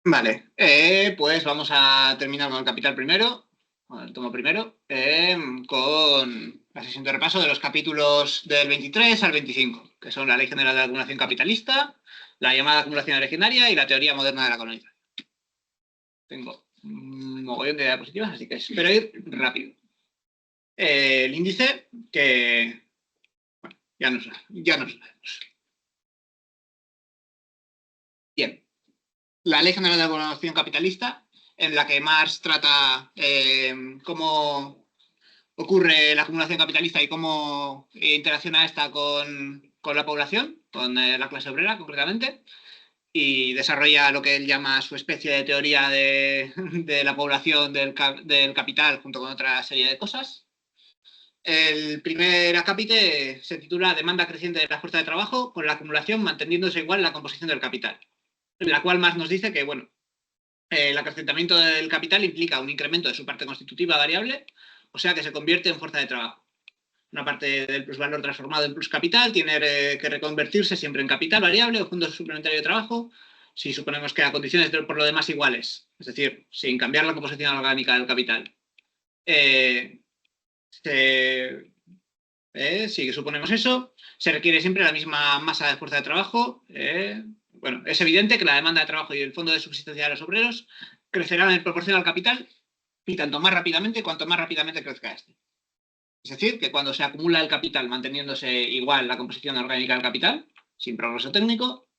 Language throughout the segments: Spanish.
Vale, pues vamos a terminar con el capital primero, con el tomo primero, con la sesión de repaso de los capítulos del 23 al 25, que son la Ley General de la Acumulación Capitalista, la llamada acumulación originaria y la teoría moderna de la colonización. Tengo un mogollón de diapositivas, así que espero ir rápido. El índice, que bueno, ya nos sabemos. Bien, la Ley General de la Acumulación Capitalista, en la que Marx trata cómo ocurre la acumulación capitalista y cómo interacciona esta con la población, con la clase obrera concretamente, y desarrolla lo que él llama su especie de teoría de la población del capital junto con otra serie de cosas. El primer acápite se titula Demanda creciente de la fuerza de trabajo con la acumulación manteniéndose igual la composición del capital, en la cual más nos dice que, bueno, el acrecentamiento del capital implica un incremento de su parte constitutiva variable, o sea que se convierte en fuerza de trabajo. Una parte del plusvalor transformado en pluscapital tiene que reconvertirse siempre en capital variable o fondo suplementario de trabajo si suponemos que a condiciones por lo demás iguales, es decir, sin cambiar la composición orgánica del capital. Si suponemos eso, se requiere siempre la misma masa de fuerza de trabajo. Bueno, es evidente que la demanda de trabajo y el fondo de subsistencia de los obreros crecerán en proporción al capital y tanto más rápidamente cuanto más rápidamente crezca este. Es decir, que cuando se acumula el capital manteniéndose igual la composición orgánica del capital, sin progreso técnico,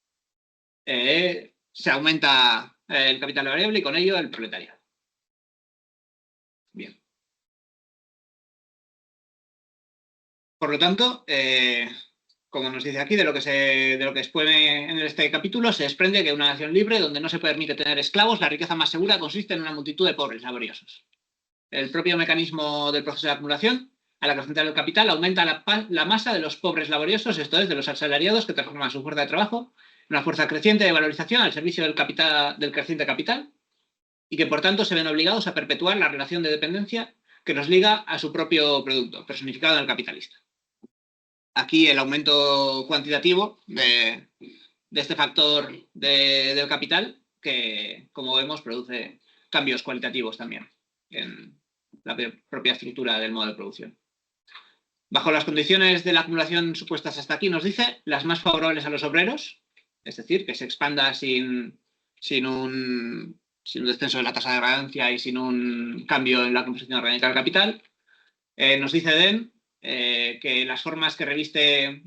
se aumenta el capital variable y con ello el proletariado. Bien. Por lo tanto, como nos dice aquí, de lo que expone en este capítulo, se desprende que una nación libre donde no se permite tener esclavos, la riqueza más segura consiste en una multitud de pobres laboriosos. El propio mecanismo del proceso de acumulación, al acrecentar el capital, aumenta la masa de los pobres laboriosos, esto es, de los asalariados que transforman su fuerza de trabajo en una fuerza creciente de valorización al servicio del creciente capital y que, por tanto, se ven obligados a perpetuar la relación de dependencia que los liga a su propio producto, personificado en el capitalista. Aquí el aumento cuantitativo de este factor del capital que, como vemos, produce cambios cualitativos también en la propia estructura del modo de producción. Bajo las condiciones de la acumulación supuestas hasta aquí, nos dice las más favorables a los obreros, es decir, que se expanda sin un descenso de la tasa de ganancia y sin un cambio en la composición orgánica del capital. Nos dice Den que las formas que reviste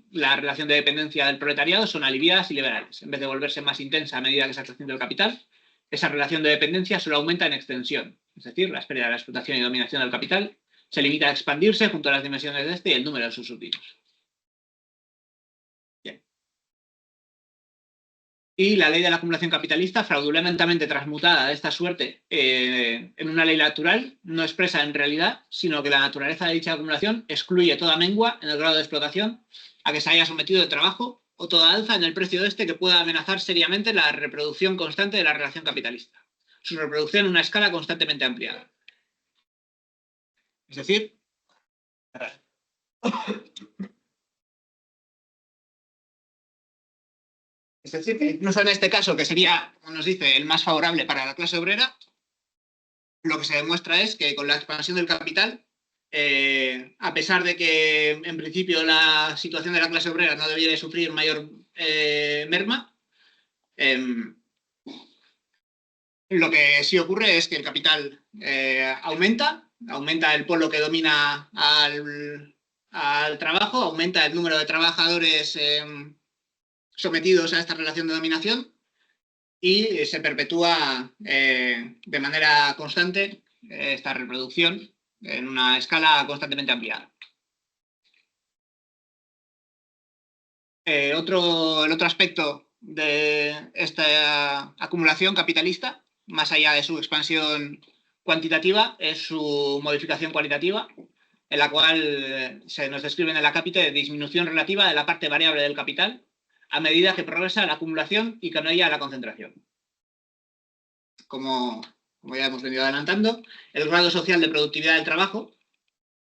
la relación de dependencia del proletariado son aliviadas y liberales. En vez de volverse más intensa a medida que se acrecienta el capital, esa relación de dependencia solo aumenta en extensión. Es decir, la pérdida de la explotación y dominación del capital se limita a expandirse junto a las dimensiones de este y el número de sus súbditos. Bien. Y la ley de la acumulación capitalista, fraudulentamente transmutada de esta suerte en una ley natural, no expresa en realidad, sino que la naturaleza de dicha acumulación excluye toda mengua en el grado de explotación a que se haya sometido el trabajo o toda alza en el precio de este que pueda amenazar seriamente la reproducción constante de la relación capitalista. Su reproducción en una escala constantemente ampliada. Es decir, que incluso en este caso, que sería, como nos dice, el más favorable para la clase obrera, lo que se demuestra es que con la expansión del capital, a pesar de que en principio la situación de la clase obrera no debiera sufrir mayor merma, lo que sí ocurre es que el capital aumenta el polo que domina al trabajo, aumenta el número de trabajadores sometidos a esta relación de dominación y se perpetúa de manera constante esta reproducción en una escala constantemente ampliada. El otro aspecto de esta acumulación capitalista, más allá de su expansión cuantitativa, es su modificación cualitativa, en la cual se nos describe en el acápite disminución relativa de la parte variable del capital a medida que progresa la acumulación y con ella la concentración. Como ya hemos venido adelantando, el grado social de productividad del trabajo,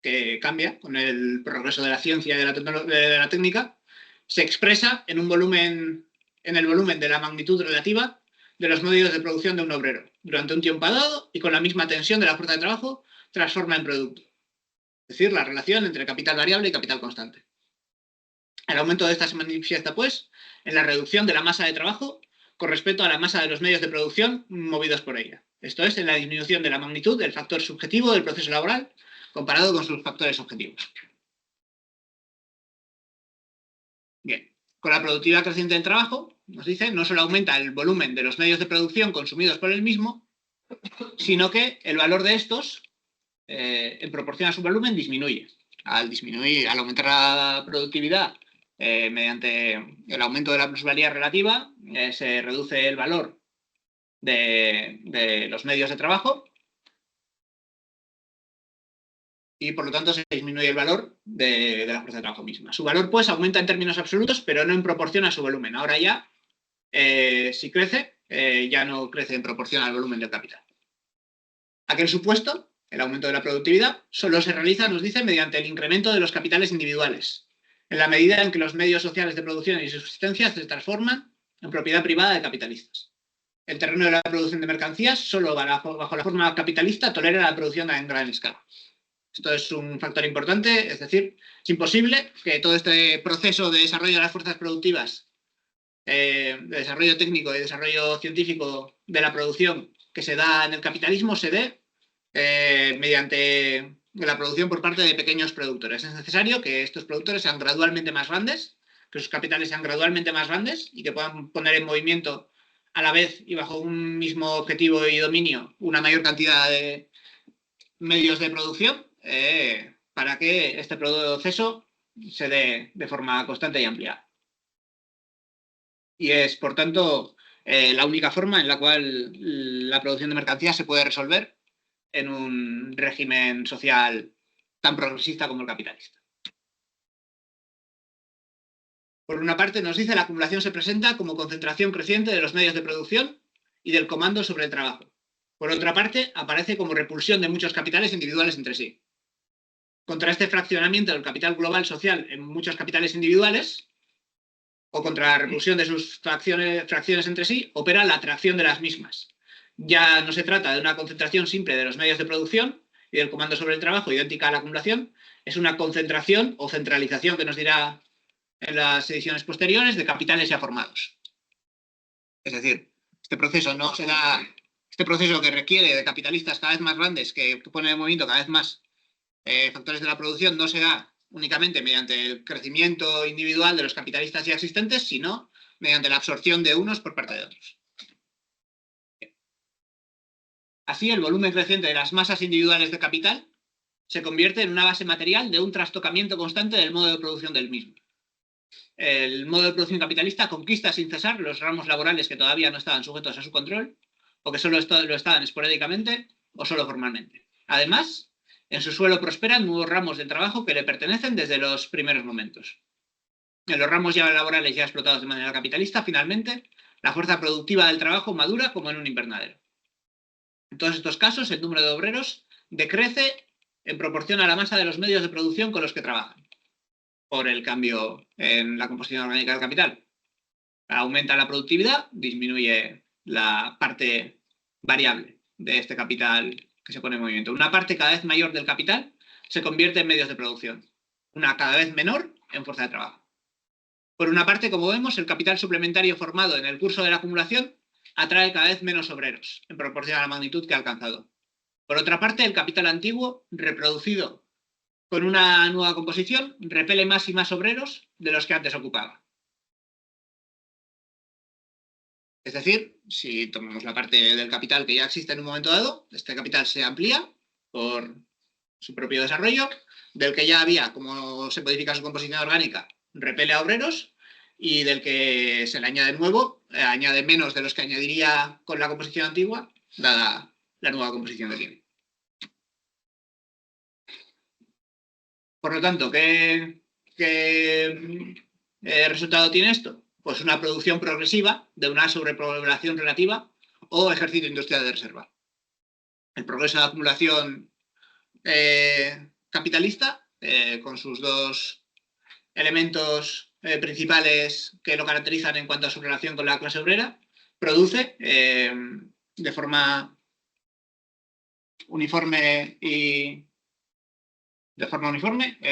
que cambia con el progreso de la ciencia y de la técnica, se expresa en el volumen de la magnitud relativa de los medios de producción de un obrero durante un tiempo dado y con la misma tensión de la fuerza de trabajo transforma en producto. Es decir, la relación entre capital variable y capital constante. El aumento de esta se manifiesta, pues, en la reducción de la masa de trabajo con respecto a la masa de los medios de producción movidos por ella. Esto es, en la disminución de la magnitud del factor subjetivo del proceso laboral comparado con sus factores objetivos. Bien, con la productividad creciente del trabajo, nos dice, no solo aumenta el volumen de los medios de producción consumidos por el mismo, sino que el valor de estos, en proporción a su volumen, disminuye. Al aumentar la productividad mediante el aumento de la plusvalía relativa, se reduce el valor de los medios de trabajo y por lo tanto se disminuye el valor de la fuerza de trabajo misma. Su valor pues aumenta en términos absolutos, pero no en proporción a su volumen. Ahora ya, si crece, ya no crece en proporción al volumen del capital. Aquel supuesto, el aumento de la productividad, solo se realiza, nos dice, mediante el incremento de los capitales individuales, en la medida en que los medios sociales de producción y subsistencia se transforman en propiedad privada de capitalistas. El terreno de la producción de mercancías, solo bajo la forma capitalista, tolera la producción en gran escala. Esto es un factor importante, es decir, es imposible que todo este proceso de desarrollo de las fuerzas productivas, de desarrollo técnico y desarrollo científico de la producción que se da en el capitalismo se dé mediante la producción por parte de pequeños productores. Es necesario que estos productores sean gradualmente más grandes, que sus capitales sean gradualmente más grandes y que puedan poner en movimiento a la vez y bajo un mismo objetivo y dominio una mayor cantidad de medios de producción para que este proceso se dé de forma constante y amplia. Y es, por tanto, la única forma en la cual la producción de mercancías se puede resolver en un régimen social tan progresista como el capitalista. Por una parte, nos dice la acumulación se presenta como concentración creciente de los medios de producción y del comando sobre el trabajo. Por otra parte, aparece como repulsión de muchos capitales individuales entre sí. Contra este fraccionamiento del capital global social en muchos capitales individuales, o contra la repulsión de sus fracciones entre sí, opera la atracción de las mismas. Ya no se trata de una concentración simple de los medios de producción y del comando sobre el trabajo idéntica a la acumulación, es una concentración o centralización que nos dirá en las ediciones posteriores de capitales ya formados. Es decir, este proceso no se da, este proceso que requiere de capitalistas cada vez más grandes que ponen en movimiento cada vez más factores de la producción no se da únicamente mediante el crecimiento individual de los capitalistas ya existentes, sino mediante la absorción de unos por parte de otros. Así, el volumen creciente de las masas individuales de capital se convierte en una base material de un trastocamiento constante del modo de producción del mismo. El modo de producción capitalista conquista sin cesar los ramos laborales que todavía no estaban sujetos a su control, o que solo lo estaban esporádicamente o solo formalmente. Además, en su suelo prosperan nuevos ramos de trabajo que le pertenecen desde los primeros momentos. En los ramos ya laborales ya explotados de manera capitalista, finalmente, la fuerza productiva del trabajo madura como en un invernadero. En todos estos casos, el número de obreros decrece en proporción a la masa de los medios de producción con los que trabajan, por el cambio en la composición orgánica del capital. Aumenta la productividad, disminuye la parte variable de este capital que se pone en movimiento. Una parte cada vez mayor del capital se convierte en medios de producción, una cada vez menor en fuerza de trabajo. Por una parte, como vemos, el capital suplementario formado en el curso de la acumulación atrae cada vez menos obreros, en proporción a la magnitud que ha alcanzado. Por otra parte, el capital antiguo, reproducido con una nueva composición, repele más y más obreros de los que antes ocupaba. Es decir, si tomamos la parte del capital que ya existe en un momento dado, este capital se amplía por su propio desarrollo, del que ya había, como se modifica su composición orgánica, repele a obreros, y del que se le añade nuevo, añade menos de los que añadiría con la composición antigua, dada la nueva composición que tiene. Por lo tanto, ¿qué resultado tiene esto? Pues una producción progresiva de una sobrepoblación relativa o ejército industrial de reserva. El progreso de acumulación capitalista, con sus dos elementos principales que lo caracterizan en cuanto a su relación con la clase obrera, produce de forma uniforme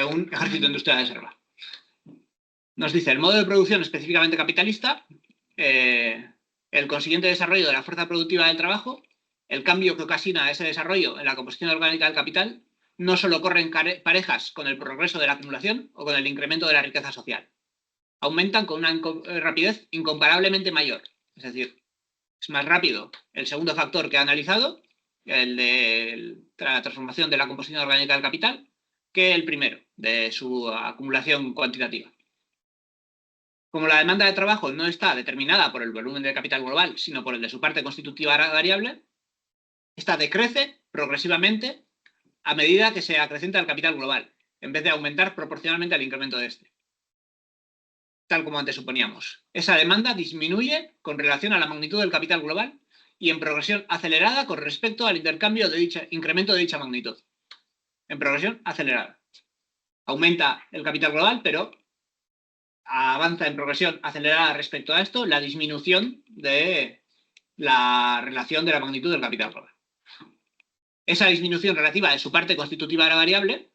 un ejército industrial de reserva. Nos dice, el modo de producción específicamente capitalista, el consiguiente desarrollo de la fuerza productiva del trabajo, el cambio que ocasiona ese desarrollo en la composición orgánica del capital, no solo corren parejas con el progreso de la acumulación o con el incremento de la riqueza social. Aumentan con una rapidez incomparablemente mayor. Es decir, es más rápido el segundo factor que ha analizado, el de la transformación de la composición orgánica del capital, que el primero, de su acumulación cuantitativa. Como la demanda de trabajo no está determinada por el volumen del capital global, sino por el de su parte constitutiva variable, esta decrece progresivamente a medida que se acrecenta el capital global, en vez de aumentar proporcionalmente al incremento de este. Tal como antes suponíamos. Esa demanda disminuye con relación a la magnitud del capital global y en progresión acelerada con respecto al incremento de dicha magnitud. En progresión acelerada. Aumenta el capital global, pero avanza en progresión acelerada respecto a esto la disminución de la relación de la magnitud del capital global. Esa disminución relativa de su parte constitutiva de la variable,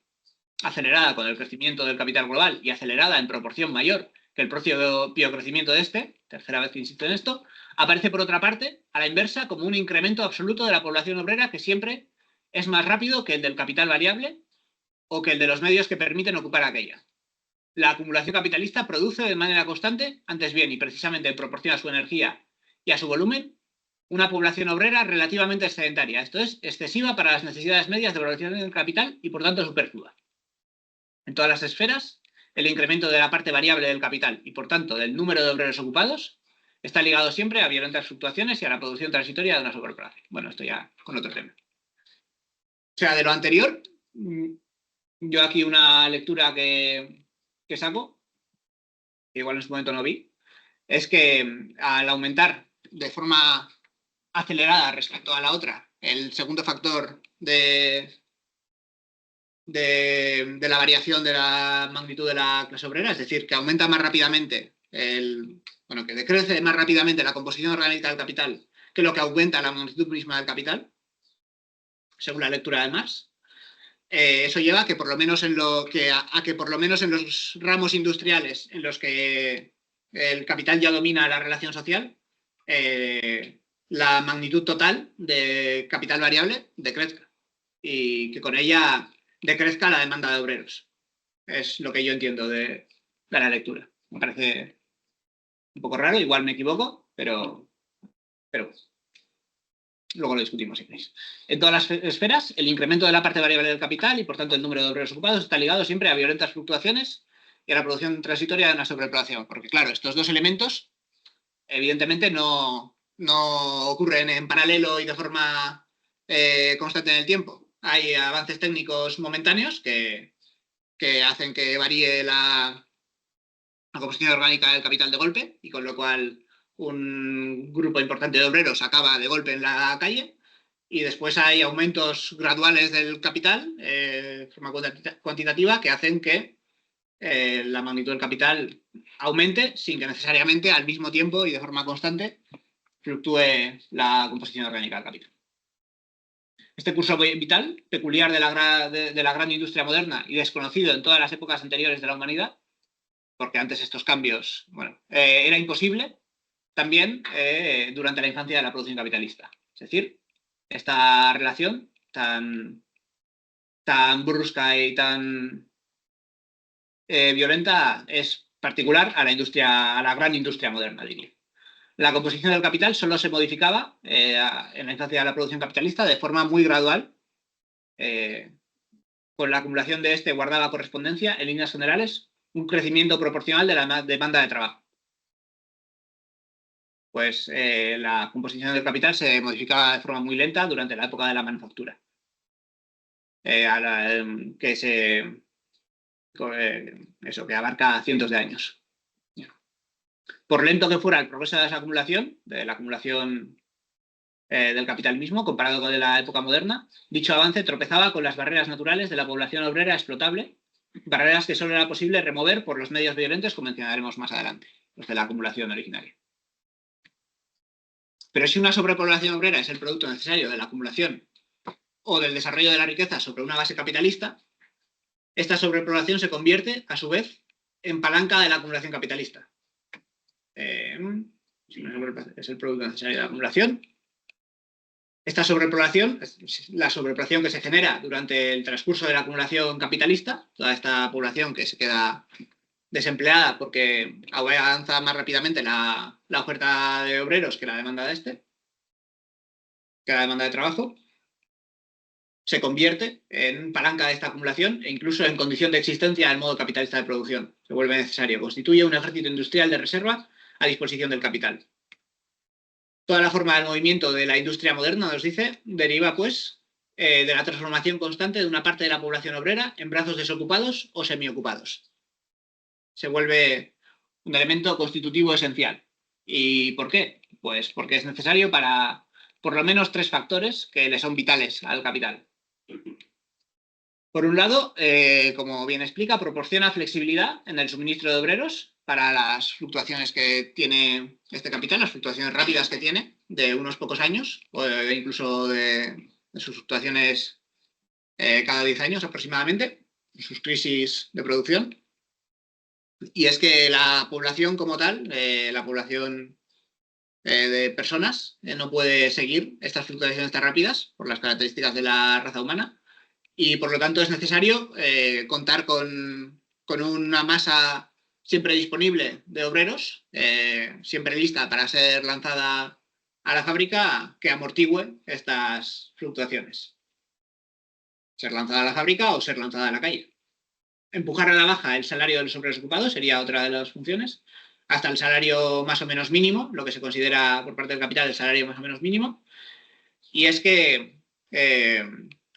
acelerada con el crecimiento del capital global y acelerada en proporción mayor que el propio crecimiento de este, tercera vez que insisto en esto, aparece por otra parte, a la inversa, como un incremento absoluto de la población obrera que siempre es más rápido que el del capital variable o que el de los medios que permiten ocupar aquella. La acumulación capitalista produce de manera constante, antes bien y precisamente en proporción a su energía y a su volumen, una población obrera relativamente excedentaria, esto es, excesiva para las necesidades medias de valoración del capital y por tanto superflua. En todas las esferas, el incremento de la parte variable del capital y por tanto del número de obreros ocupados está ligado siempre a violentas fluctuaciones y a la producción transitoria de una sobrepoblación. Bueno, esto ya con otro tema. O sea, de lo anterior, yo aquí una lectura que saco, que igual en su momento no vi, es que al aumentar de forma acelerada respecto a la otra el segundo factor de la variación de la magnitud de la clase obrera, es decir, que aumenta más rápidamente, que decrece más rápidamente la composición orgánica del capital que lo que aumenta la magnitud misma del capital, según la lectura de Marx. Eso lleva a que por lo menos en los ramos industriales en los que el capital ya domina la relación social, la magnitud total de capital variable decrezca y que con ella decrezca la demanda de obreros. Es lo que yo entiendo de la lectura. Me parece un poco raro, igual me equivoco, pero luego lo discutimos si queréis. En todas las esferas, el incremento de la parte variable del capital y por tanto el número de obreros ocupados está ligado siempre a violentas fluctuaciones y a la producción transitoria de una sobrepoblación. Porque claro, estos dos elementos evidentemente no ocurren en paralelo y de forma constante en el tiempo. Hay avances técnicos momentáneos que hacen que varíe la composición orgánica del capital de golpe y con lo cual un grupo importante de obreros acaba de golpe en la calle y después hay aumentos graduales del capital de forma cuantitativa que hacen que la magnitud del capital aumente sin que necesariamente al mismo tiempo y de forma constante fluctúe la composición orgánica del capital. Este curso vital, peculiar de la gran industria moderna y desconocido en todas las épocas anteriores de la humanidad, porque antes estos cambios, era imposible, también durante la infancia de la producción capitalista. Es decir, esta relación tan brusca y tan violenta es particular a la gran industria moderna, diría. La composición del capital solo se modificaba en la infancia de la producción capitalista de forma muy gradual. Con la acumulación de este guardaba correspondencia, en líneas generales, un crecimiento proporcional de la demanda de trabajo. Pues la composición del capital se modificaba de forma muy lenta durante la época de la manufactura. Que abarca cientos de años. Por lento que fuera el progreso de la acumulación del capital mismo, comparado con la época moderna, dicho avance tropezaba con las barreras naturales de la población obrera explotable, barreras que solo era posible remover por los medios violentos que mencionaremos más adelante, los de la acumulación originaria. Pero si una sobrepoblación obrera es el producto necesario de la acumulación o del desarrollo de la riqueza sobre una base capitalista, esta sobrepoblación se convierte, a su vez, en palanca de la acumulación capitalista. Es el producto necesario de la acumulación. Esta sobrepoblación, la sobrepoblación que se genera durante el transcurso de la acumulación capitalista, toda esta población que se queda desempleada porque avanza más rápidamente la oferta de obreros que la demanda que la demanda de trabajo, se convierte en palanca de esta acumulación e incluso en condición de existencia del modo capitalista de producción. Se vuelve necesario. Constituye un ejército industrial de reserva a disposición del capital. Toda la forma del movimiento de la industria moderna, nos dice, deriva, pues, de la transformación constante de una parte de la población obrera en brazos desocupados o semiocupados. Se vuelve un elemento constitutivo esencial. ¿Y por qué? Pues porque es necesario para, por lo menos, 3 factores que le son vitales al capital. Por un lado, como bien explica, proporciona flexibilidad en el suministro de obreros para las fluctuaciones que tiene este capital, las fluctuaciones rápidas que tiene de unos pocos años, o incluso de sus fluctuaciones cada 10 años aproximadamente, sus crisis de producción. Y es que la población como tal, la población de personas, no puede seguir estas fluctuaciones tan rápidas por las características de la raza humana. Y por lo tanto es necesario contar con una masa siempre disponible de obreros, siempre lista para ser lanzada a la fábrica, que amortigüe estas fluctuaciones. Ser lanzada a la fábrica o ser lanzada a la calle. Empujar a la baja el salario de los obreros ocupados sería otra de las funciones, hasta el salario más o menos mínimo, lo que se considera por parte del capital el salario más o menos mínimo. Y es que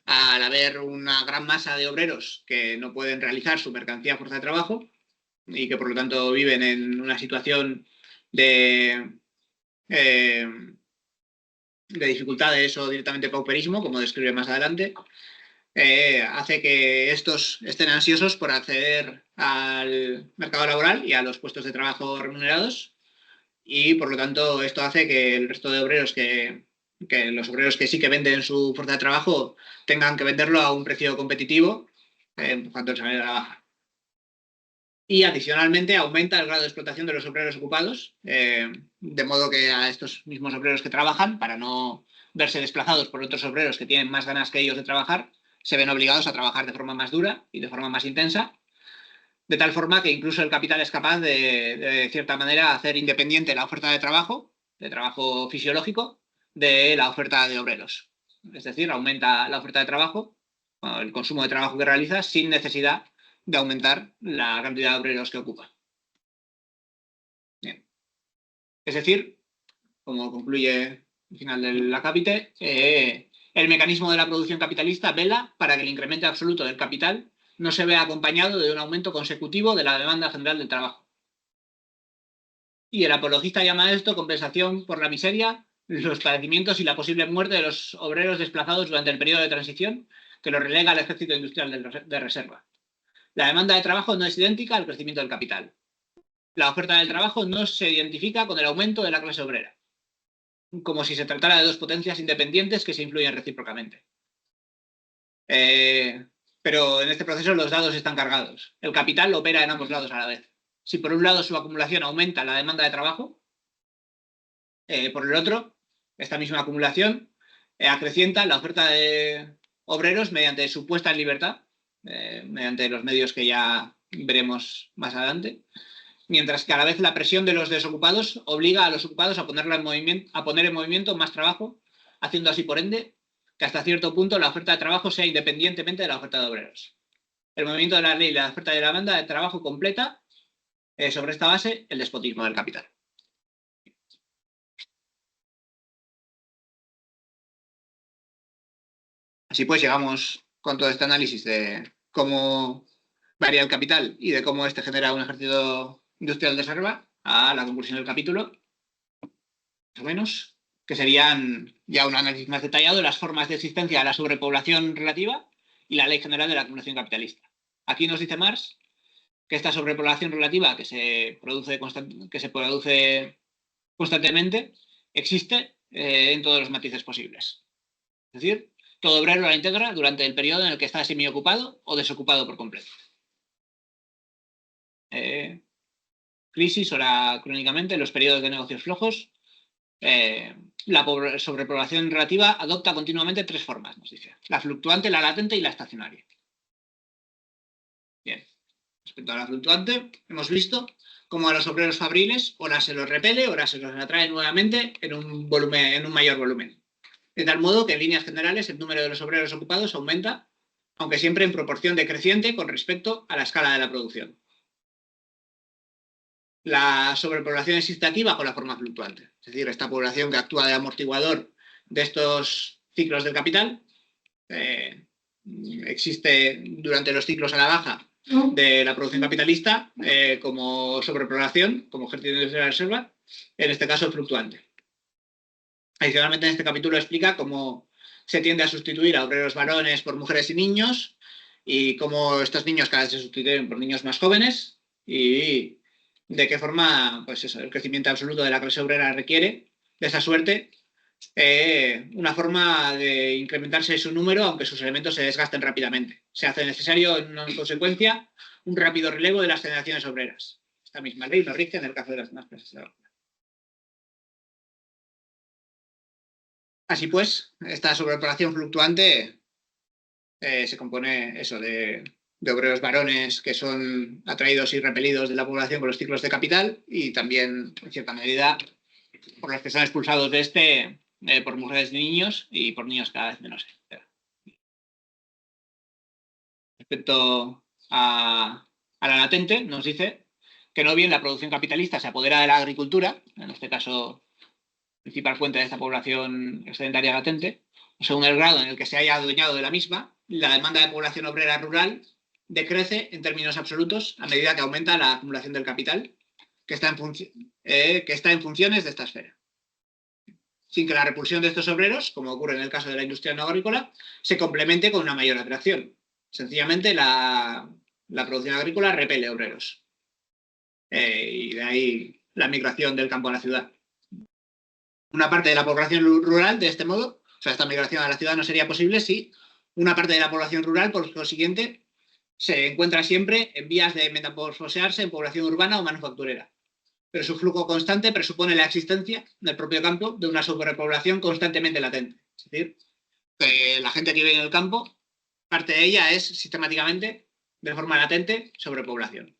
al haber una gran masa de obreros que no pueden realizar su mercancía a fuerza de trabajo y que por lo tanto viven en una situación de dificultades o directamente pauperismo, como describe más adelante, hace que estos estén ansiosos por acceder al mercado laboral y a los puestos de trabajo remunerados, y por lo tanto esto hace que el resto de obreros que los obreros que sí que venden su fuerza de trabajo tengan que venderlo a un precio competitivo, empujando el salario a la baja. Y adicionalmente aumenta el grado de explotación de los obreros ocupados, de modo que a estos mismos obreros que trabajan, para no verse desplazados por otros obreros que tienen más ganas que ellos de trabajar, se ven obligados a trabajar de forma más dura y de forma más intensa, de tal forma que incluso el capital es capaz de cierta manera, hacer independiente la oferta de trabajo fisiológico, de la oferta de obreros. Es decir, aumenta la oferta de trabajo, el consumo de trabajo que realiza, sin necesidad de aumentar la cantidad de obreros que ocupa. Bien. Es decir, como concluye el final del acápite, el mecanismo de la producción capitalista vela para que el incremento absoluto del capital no se vea acompañado de un aumento consecutivo de la demanda general del trabajo. Y el apologista llama a esto compensación por la miseria, los padecimientos y la posible muerte de los obreros desplazados durante el periodo de transición, que los relega al ejército industrial de reserva. La demanda de trabajo no es idéntica al crecimiento del capital. La oferta del trabajo no se identifica con el aumento de la clase obrera, como si se tratara de dos potencias independientes que se influyen recíprocamente. Pero en este proceso los dados están cargados. El capital opera en ambos lados a la vez. Si por un lado su acumulación aumenta la demanda de trabajo, por el otro, esta misma acumulación acrecienta la oferta de obreros mediante su puesta en libertad, mediante los medios que ya veremos más adelante, mientras que a la vez la presión de los desocupados obliga a los ocupados a poner en movimiento más trabajo, haciendo así, por ende, que hasta cierto punto la oferta de trabajo sea independientemente de la oferta de obreros. El movimiento de la ley y la oferta de la demanda de trabajo completa, sobre esta base, el despotismo del capital. Así pues, llegamos con todo este análisis de cómo varía el capital y de cómo este genera un ejército industrial de reserva a la conclusión del capítulo, más o menos, que serían ya un análisis más detallado de las formas de existencia de la sobrepoblación relativa y la ley general de la acumulación capitalista. Aquí nos dice Marx que esta sobrepoblación relativa que se produce constantemente existe en todos los matices posibles. Es decir, todo obrero la integra durante el periodo en el que está semiocupado o desocupado por completo. Crisis, ahora crónicamente, los periodos de negocios flojos, la sobrepoblación relativa adopta continuamente tres formas, nos dice. La fluctuante, la latente y la estacionaria. Bien. Respecto a la fluctuante, hemos visto cómo a los obreros fabriles ahora se los repele, ahora se los atrae nuevamente en un mayor volumen. De tal modo que en líneas generales el número de los obreros ocupados aumenta, aunque siempre en proporción decreciente con respecto a la escala de la producción. La sobrepoblación existe aquí bajo la forma fluctuante, es decir, esta población que actúa de amortiguador de estos ciclos del capital existe durante los ciclos a la baja de la producción capitalista como sobrepoblación, como ejercicio de la reserva, en este caso fluctuante. Adicionalmente, en este capítulo explica cómo se tiende a sustituir a obreros varones por mujeres y niños y cómo estos niños cada vez se sustituyen por niños más jóvenes y de qué forma pues eso, el crecimiento absoluto de la clase obrera requiere de esa suerte una forma de incrementarse su número aunque sus elementos se desgasten rápidamente. Se hace necesario, en consecuencia, un rápido relevo de las generaciones obreras. Esta misma ley lo rige en el caso de las demás clases de trabajo. Así pues, esta sobrepoblación fluctuante se compone eso de obreros varones que son atraídos y repelidos de la población por los ciclos de capital y también, en cierta medida, por los que son expulsados de este por mujeres y niños y por niños cada vez menos. Respecto a la latente, nos dice que no bien la producción capitalista se apodera de la agricultura, en este caso principal fuente de esta población excedentaria latente, según el grado en el que se haya adueñado de la misma, la demanda de población obrera rural decrece en términos absolutos a medida que aumenta la acumulación del capital, que está en funciones de esta esfera. Sin que la repulsión de estos obreros, como ocurre en el caso de la industria no agrícola, se complemente con una mayor atracción. Sencillamente, la producción agrícola repele obreros. Y de ahí la migración del campo a la ciudad. Una parte de la población rural, de este modo, o sea, esta migración a la ciudad no sería posible si una parte de la población rural, por consiguiente, se encuentra siempre en vías de metamorfosearse en población urbana o manufacturera. Pero su flujo constante presupone la existencia del propio campo de una sobrepoblación constantemente latente. Es decir, que la gente que vive en el campo, parte de ella es sistemáticamente, de forma latente, sobrepoblación.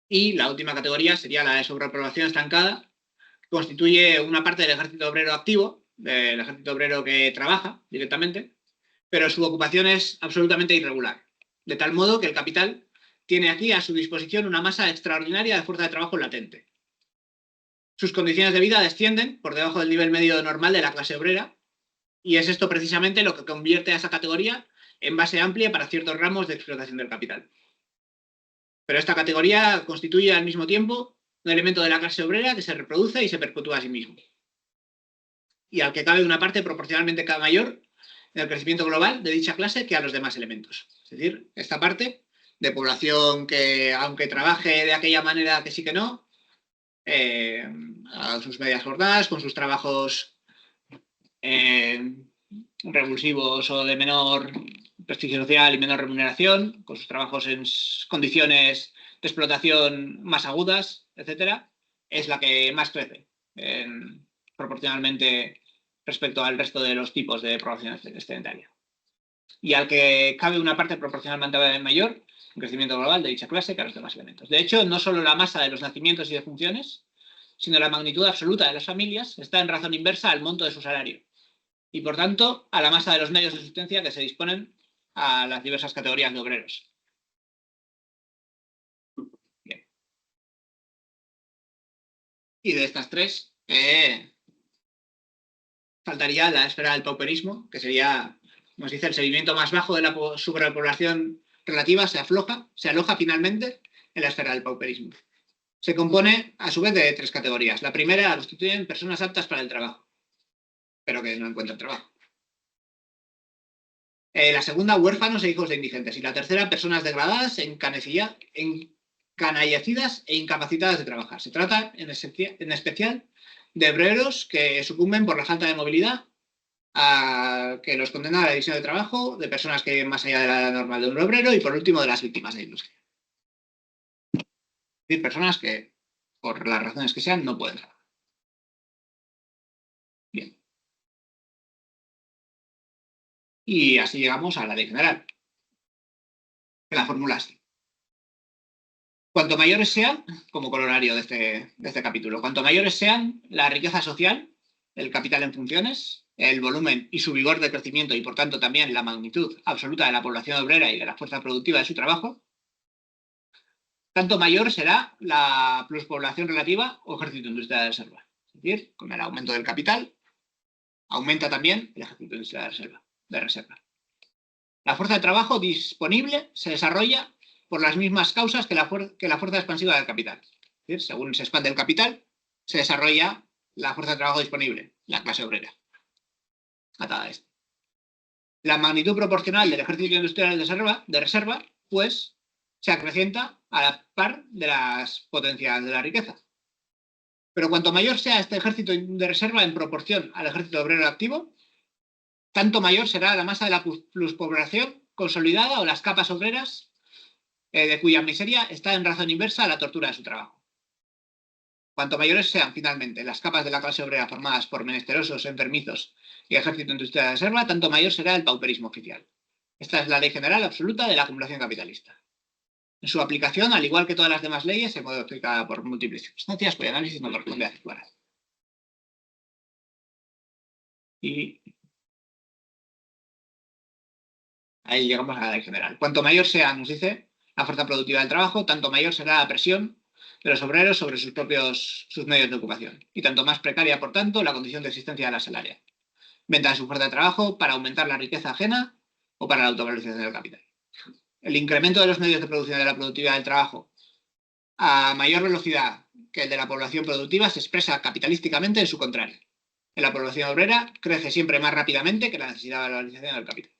Y la última categoría sería la de sobrepoblación estancada, que constituye una parte del ejército obrero activo, del ejército obrero que trabaja directamente, pero su ocupación es absolutamente irregular, de tal modo que el capital tiene aquí a su disposición una masa extraordinaria de fuerza de trabajo latente. Sus condiciones de vida descienden por debajo del nivel medio normal de la clase obrera, y es esto precisamente lo que convierte a esa categoría en base amplia para ciertos ramos de explotación del capital. Pero esta categoría constituye al mismo tiempo un elemento de la clase obrera que se reproduce y se perpetúa a sí mismo, y al que cabe una parte proporcionalmente mayor en el crecimiento global de dicha clase que a los demás elementos. Es decir, esta parte de población que, aunque trabaje de aquella manera que sí que no, a sus medias jornadas, con sus trabajos revulsivos o de menor prestigio social y menor remuneración, con sus trabajos en condiciones de explotación más agudas, etcétera, es la que más crece proporcionalmente respecto al resto de los tipos de población excedentaria. Y al que cabe una parte proporcionalmente mayor, un crecimiento global de dicha clase que a los demás elementos. De hecho, no solo la masa de los nacimientos y de funciones, sino la magnitud absoluta de las familias está en razón inversa al monto de su salario y, por tanto, a la masa de los medios de subsistencia que se disponen a las diversas categorías de obreros. Bien. Y de estas tres, faltaría la esfera del pauperismo, que sería, como se dice, el seguimiento más bajo de la sobrepoblación relativa, se aloja finalmente en la esfera del pauperismo. Se compone, a su vez, de tres categorías. La primera la constituyen personas aptas para el trabajo, pero que no encuentran trabajo. La segunda, huérfanos e hijos de indigentes. Y la tercera, personas degradadas, encanecidas canallecidas e incapacitadas de trabajar. Se trata, en especial, de obreros que sucumben por la falta de movilidad, que los condena a la división de trabajo, de personas que viven más allá de la edad normal de un obrero y, por último, de las víctimas de la industria. Es decir, personas que, por las razones que sean, no pueden trabajar. Bien. Y así llegamos a la ley general. La fórmula así. Cuanto mayores sean, como corolario de este capítulo, cuanto mayores sean la riqueza social, el capital en funciones, el volumen y su vigor de crecimiento y, por tanto, también la magnitud absoluta de la población obrera y de la fuerza productiva de su trabajo, tanto mayor será la pluspoblación relativa o ejército industrial de reserva. Es decir, con el aumento del capital, aumenta también el ejército industrial de reserva. La fuerza de trabajo disponible se desarrolla por las mismas causas que la fuerza expansiva del capital. Es decir, según se expande el capital, se desarrolla la fuerza de trabajo disponible, la clase obrera. Atada a esto. La magnitud proporcional del ejército industrial de reserva, pues, se acrecienta a la par de las potencias de la riqueza. Pero cuanto mayor sea este ejército de reserva en proporción al ejército obrero activo, tanto mayor será la masa de la pluspoblación consolidada o las capas obreras de cuya miseria está en razón inversa a la tortura de su trabajo. Cuanto mayores sean, finalmente, las capas de la clase obrera formadas por menesterosos, enfermizos y ejército industrial de reserva, tanto mayor será el pauperismo oficial. Esta es la ley general absoluta de la acumulación capitalista. En su aplicación, al igual que todas las demás leyes, se puede explicar por múltiples circunstancias, cuyo análisis no corresponde a efectuar. Y ahí llegamos a la ley general. Cuanto mayor sea, nos dice, la fuerza productiva del trabajo, tanto mayor será la presión de los obreros sobre sus medios de ocupación. Y tanto más precaria, por tanto, la condición de existencia de la asalariada. Venta de su fuerza de trabajo para aumentar la riqueza ajena o para la autovalorización del capital. El incremento de los medios de producción de la productividad del trabajo a mayor velocidad que el de la población productiva se expresa capitalísticamente en su contrario. En la población obrera crece siempre más rápidamente que la necesidad de valorización del capital.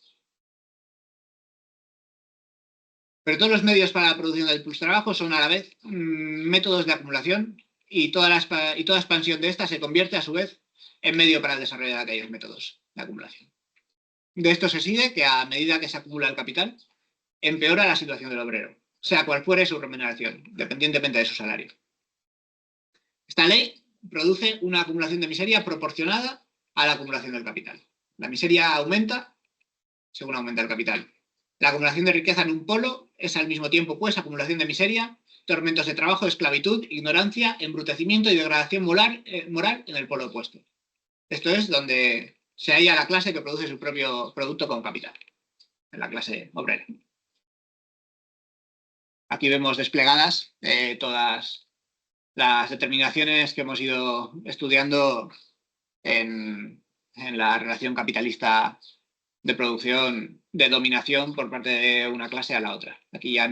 Pero todos los medios para la producción del trabajo son a la vez métodos de acumulación y toda expansión de esta se convierte a su vez en medio para el desarrollo de aquellos métodos de acumulación. De esto se sigue que a medida que se acumula el capital, empeora la situación del obrero, sea cual fuere su remuneración, dependientemente de su salario. Esta ley produce una acumulación de miseria proporcionada a la acumulación del capital. La miseria aumenta según aumenta el capital. La acumulación de riqueza en un polo es al mismo tiempo, pues, acumulación de miseria, tormentos de trabajo, esclavitud, ignorancia, embrutecimiento y degradación moral en el polo opuesto. Esto es donde se halla la clase que produce su propio producto con capital, en la clase obrera. Aquí vemos desplegadas todas las determinaciones que hemos ido estudiando en la relación capitalista de producción, de dominación por parte de una clase a la otra. Aquí ya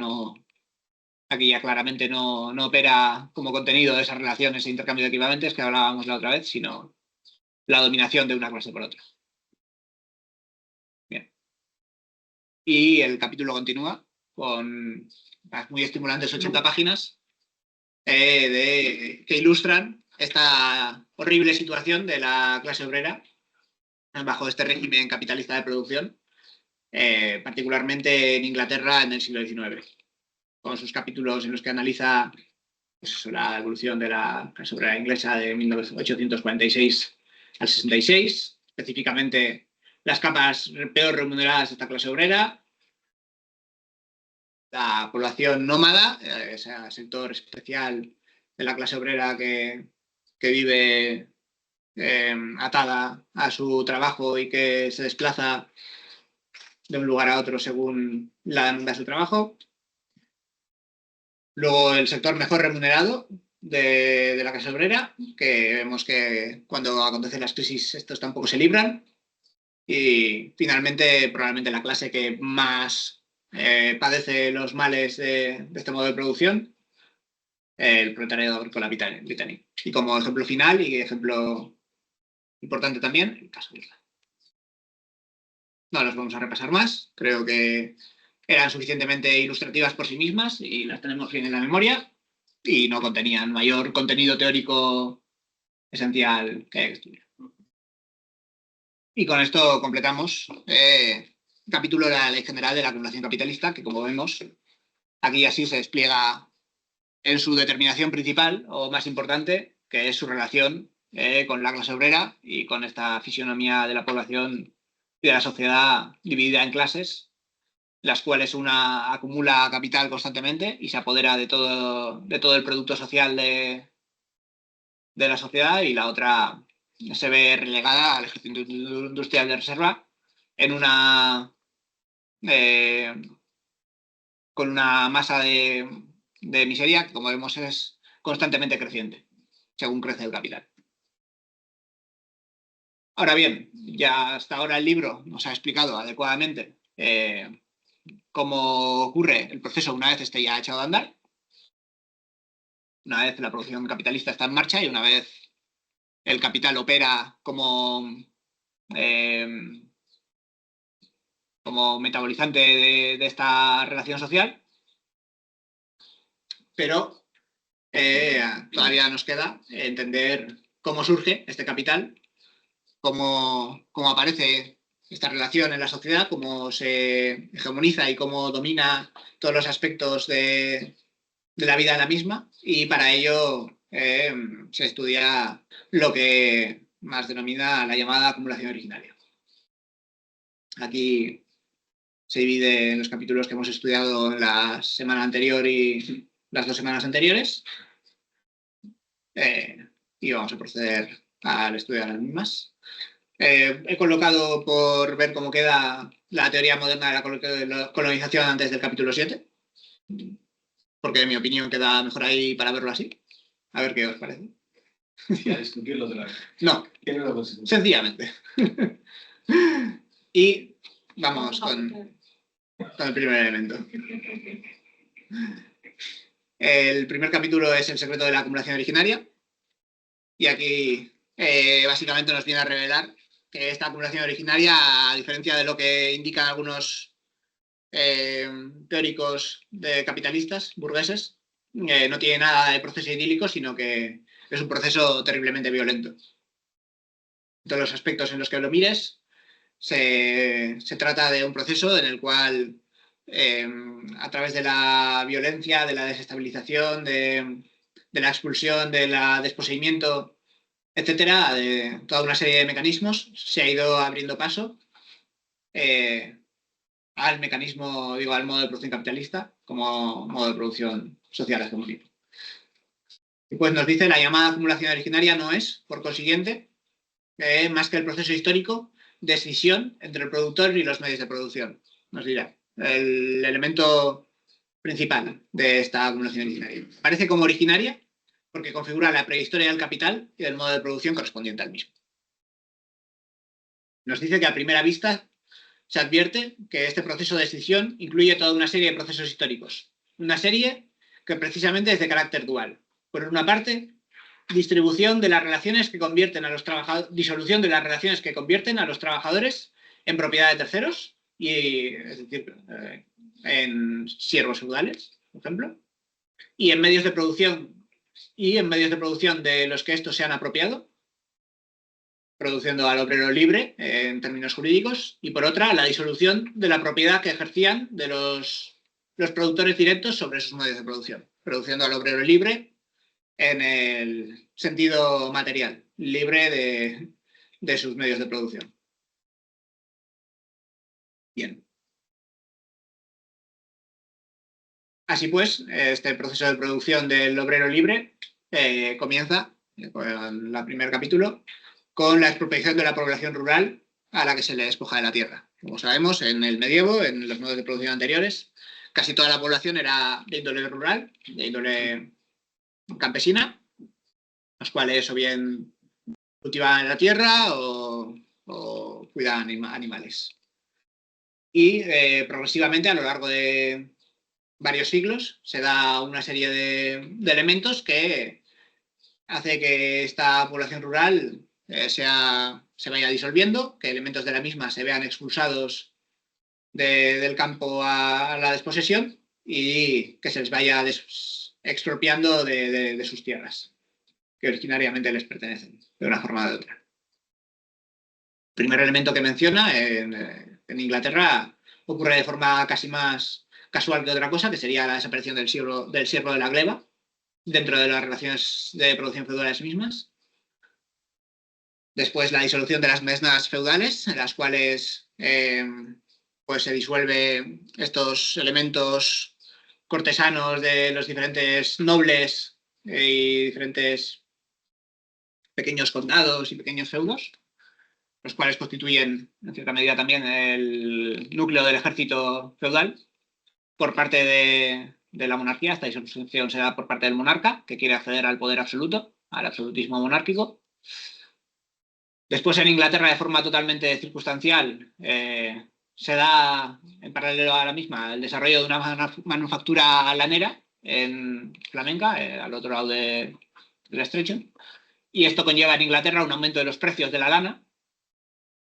claramente no opera como contenido de esas relaciones e intercambio de equivalentes que hablábamos la otra vez, sino la dominación de una clase por otra. Bien. Y el capítulo continúa con las muy estimulantes 80 páginas que ilustran esta horrible situación de la clase obrera bajo este régimen capitalista de producción, particularmente en Inglaterra en el siglo XIX, con sus capítulos en los que analiza la evolución de la clase obrera inglesa de 1846 al 66, específicamente las capas peor remuneradas de esta clase obrera, la población nómada, ese sector especial de la clase obrera que vive atada a su trabajo y que se desplaza de un lugar a otro según la demanda de su trabajo. Luego el sector mejor remunerado de la clase obrera, que vemos que cuando acontecen las crisis estos tampoco se libran. Y finalmente probablemente la clase que más padece los males de este modo de producción, el proletariado agrícola británico. Y como ejemplo final y ejemplo importante también, el caso de Irlanda. No los vamos a repasar más. Creo que eran suficientemente ilustrativas por sí mismas y las tenemos bien en la memoria y no contenían mayor contenido teórico esencial que hay que estudiar. Y con esto completamos el capítulo de la Ley General de la Acumulación Capitalista, que como vemos, aquí así se despliega en su determinación principal o más importante, que es su relación con la clase obrera y con esta fisionomía de la población y de la sociedad dividida en clases, las cuales una acumula capital constantemente y se apodera de todo el producto social de la sociedad, y la otra se ve relegada al ejército industrial de reserva en eh, con una masa de miseria que, como vemos, es constantemente creciente según crece el capital. Ahora bien, ya hasta ahora el libro nos ha explicado adecuadamente cómo ocurre el proceso una vez esté ya echado a andar, una vez la producción capitalista está en marcha y una vez el capital opera eh, como metabolizante de esta relación social, pero todavía nos queda entender cómo surge este capital, cómo aparece esta relación en la sociedad, cómo se hegemoniza y cómo domina todos los aspectos de la vida en la misma, y para ello se estudia lo que más denomina la llamada acumulación originaria. Aquí se divide en los capítulos que hemos estudiado la semana anterior y las 2 semanas anteriores, y vamos a proceder al estudio de las mismas. He colocado, por ver cómo queda, la teoría moderna de la colonización antes del capítulo 7, porque en mi opinión queda mejor ahí para verlo así. A ver qué os parece. Y a discutirlo otra vez. No, sencillamente. Y vamos con el primer elemento. El primer capítulo es el secreto de la acumulación originaria, y aquí básicamente nos viene a revelar que esta acumulación originaria, a diferencia de lo que indican algunos teóricos capitalistas burgueses, no tiene nada de proceso idílico, sino que es un proceso terriblemente violento. En todos los aspectos en los que lo mires, se trata de un proceso en el cual, a través de la violencia, de la desestabilización, de la expulsión, del desposeimiento, etcétera, de toda una serie de mecanismos, se ha ido abriendo paso al mecanismo, digo, al modo de producción capitalista como modo de producción social hegemónico. Y pues nos dice: la llamada acumulación originaria no es, por consiguiente, más que el proceso histórico de escisión entre el productor y los medios de producción. Nos dirá el elemento principal de esta acumulación originaria. Parece como originaria porque configura la prehistoria del capital y del modo de producción correspondiente al mismo. Nos dice que a primera vista se advierte que este proceso de escisión incluye toda una serie de procesos históricos. Una serie que precisamente es de carácter dual. Por una parte, distribución de las relaciones que convierten a los trabajadores, disolución de las relaciones que convierten a los trabajadores en propiedad de terceros, es decir, en siervos feudales, por ejemplo, y en medios de producción de los que estos se han apropiado, produciendo al obrero libre en términos jurídicos, y por otra, la disolución de la propiedad que ejercían de los productores directos sobre esos medios de producción, produciendo al obrero libre en el sentido material, libre de sus medios de producción. Bien. Así pues, este proceso de producción del obrero libre comienza, con el primer capítulo, con la expropiación de la población rural a la que se le despoja de la tierra. Como sabemos, en el medievo, en los modos de producción anteriores, casi toda la población era de índole rural, de índole campesina, los cuales o bien cultivaban la tierra o cuidaban animales. Y progresivamente, a lo largo de varios siglos, se da una serie de elementos que hace que esta población rural se vaya disolviendo, que elementos de la misma se vean expulsados del campo a la desposesión y que se les vaya expropiando de sus tierras, que originariamente les pertenecen, de una forma o de otra. El primer elemento que menciona en Inglaterra ocurre de forma casi más casual que otra cosa, que sería la desaparición del siervo de la gleba dentro de las relaciones de producción feudales mismas. Después la disolución de las mesnas feudales, en las cuales pues se disuelve estos elementos cortesanos de los diferentes nobles y diferentes pequeños condados y pequeños feudos, los cuales constituyen en cierta medida también el núcleo del ejército feudal. Por parte de la monarquía, esta disolución se da por parte del monarca, que quiere acceder al poder absoluto, al absolutismo monárquico. Después en Inglaterra, de forma totalmente circunstancial, se da, en paralelo a la misma, el desarrollo de una manufactura lanera en flamenca, al otro lado del estrecho, y esto conlleva en Inglaterra un aumento de los precios de la lana,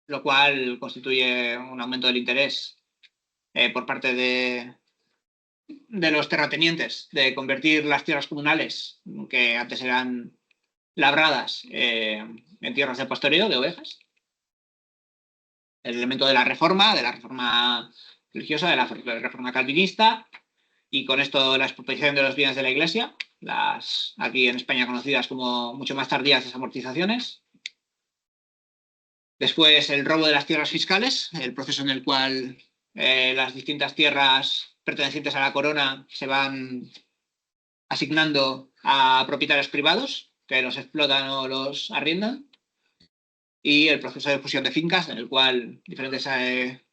lo cual constituye un aumento del interés por parte de los terratenientes de convertir las tierras comunales, que antes eran labradas, en tierras de pastoreo de ovejas. El elemento de la reforma religiosa, de la reforma calvinista, y con esto la expropiación de los bienes de la Iglesia, las aquí en España conocidas como mucho más tardías desamortizaciones. Después el robo de las tierras fiscales, el proceso en el cual las distintas tierras pertenecientes a la corona se van asignando a propietarios privados que los explotan o los arriendan. Y el proceso de fusión de fincas, en el cual diferentes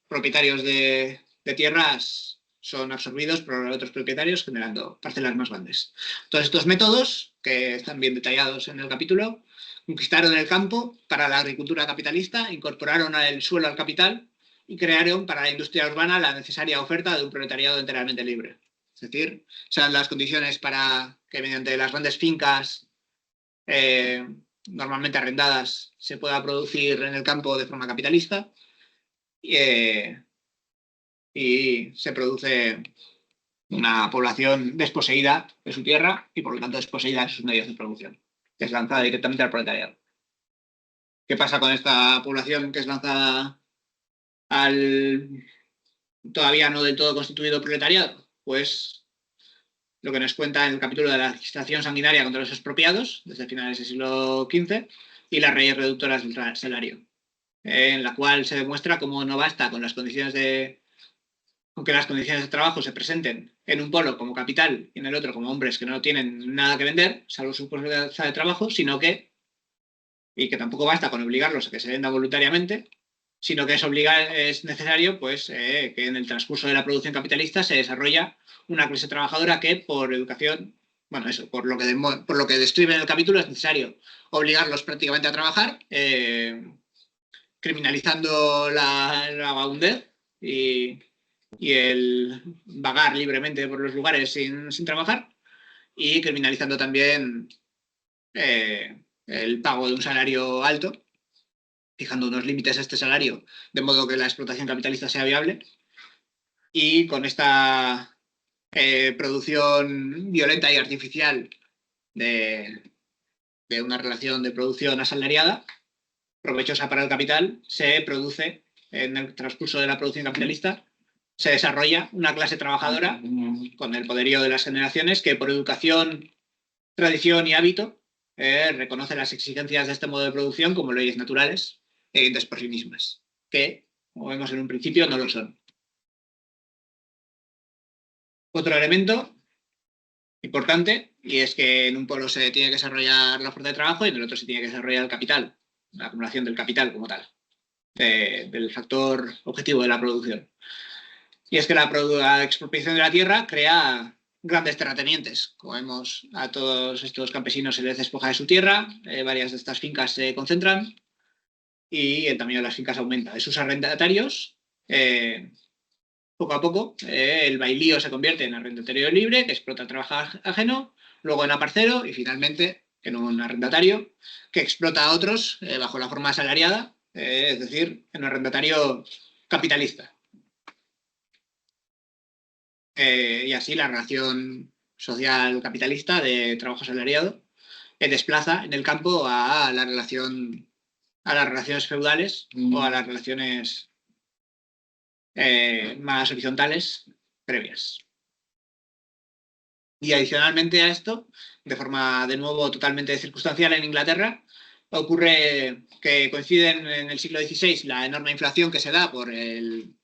propietarios de tierras son absorbidos por otros propietarios, generando parcelas más grandes. Todos estos métodos, que están bien detallados en el capítulo, conquistaron el campo para la agricultura capitalista, incorporaron el suelo al capital y crearon para la industria urbana la necesaria oferta de un proletariado enteramente libre. Es decir, sean las condiciones para que mediante las grandes fincas normalmente arrendadas se pueda producir en el campo de forma capitalista y se produce una población desposeída de su tierra y por lo tanto desposeída de sus medios de producción, que es lanzada directamente al proletariado. ¿Qué pasa con esta población que es lanzada al todavía no del todo constituido proletariado? Pues lo que nos cuenta en el capítulo de la legislación sanguinaria contra los expropiados, desde finales del siglo XV, y las leyes reductoras del salario, en la cual se demuestra cómo no basta con las condiciones aunque las condiciones de trabajo se presenten en un polo como capital y en el otro como hombres que no tienen nada que vender, salvo su fuerza de trabajo, y que tampoco basta con obligarlos a que se vendan voluntariamente, sino que es necesario pues, que en el transcurso de la producción capitalista se desarrolla una clase trabajadora que por educación, bueno, eso, por lo que describe en el capítulo, es necesario obligarlos prácticamente a trabajar, criminalizando la vagabundez y el vagar libremente por los lugares sin trabajar, y criminalizando también el pago de un salario alto, fijando unos límites a este salario de modo que la explotación capitalista sea viable, y con esta producción violenta y artificial de una relación de producción asalariada, provechosa para el capital, se produce en el transcurso de la producción capitalista, se desarrolla una clase trabajadora con el poderío de las generaciones que por educación, tradición y hábito reconoce las exigencias de este modo de producción como leyes naturales e evidentes por sí mismas, que, como vemos en un principio, no lo son. Otro elemento importante, y es que en un polo se tiene que desarrollar la fuerza de trabajo y en el otro se tiene que desarrollar el capital, la acumulación del capital como tal, del factor objetivo de la producción. Y es que la expropiación de la tierra crea grandes terratenientes. Como vemos, a todos estos campesinos se les despoja de su tierra, varias de estas fincas se concentran y el tamaño de las fincas aumenta. De sus arrendatarios, poco a poco, el bailío se convierte en arrendatario libre, que explota el trabajo ajeno, luego en aparcero y finalmente en un arrendatario que explota a otros bajo la forma asalariada, es decir, en un arrendatario capitalista. y así la relación social capitalista de trabajo asalariado desplaza en el campo a la relación, a las relaciones feudales o a las relaciones más horizontales previas. Y adicionalmente a esto, de forma de nuevo totalmente circunstancial en Inglaterra, ocurre que coinciden en el siglo XVI la enorme inflación que se da por el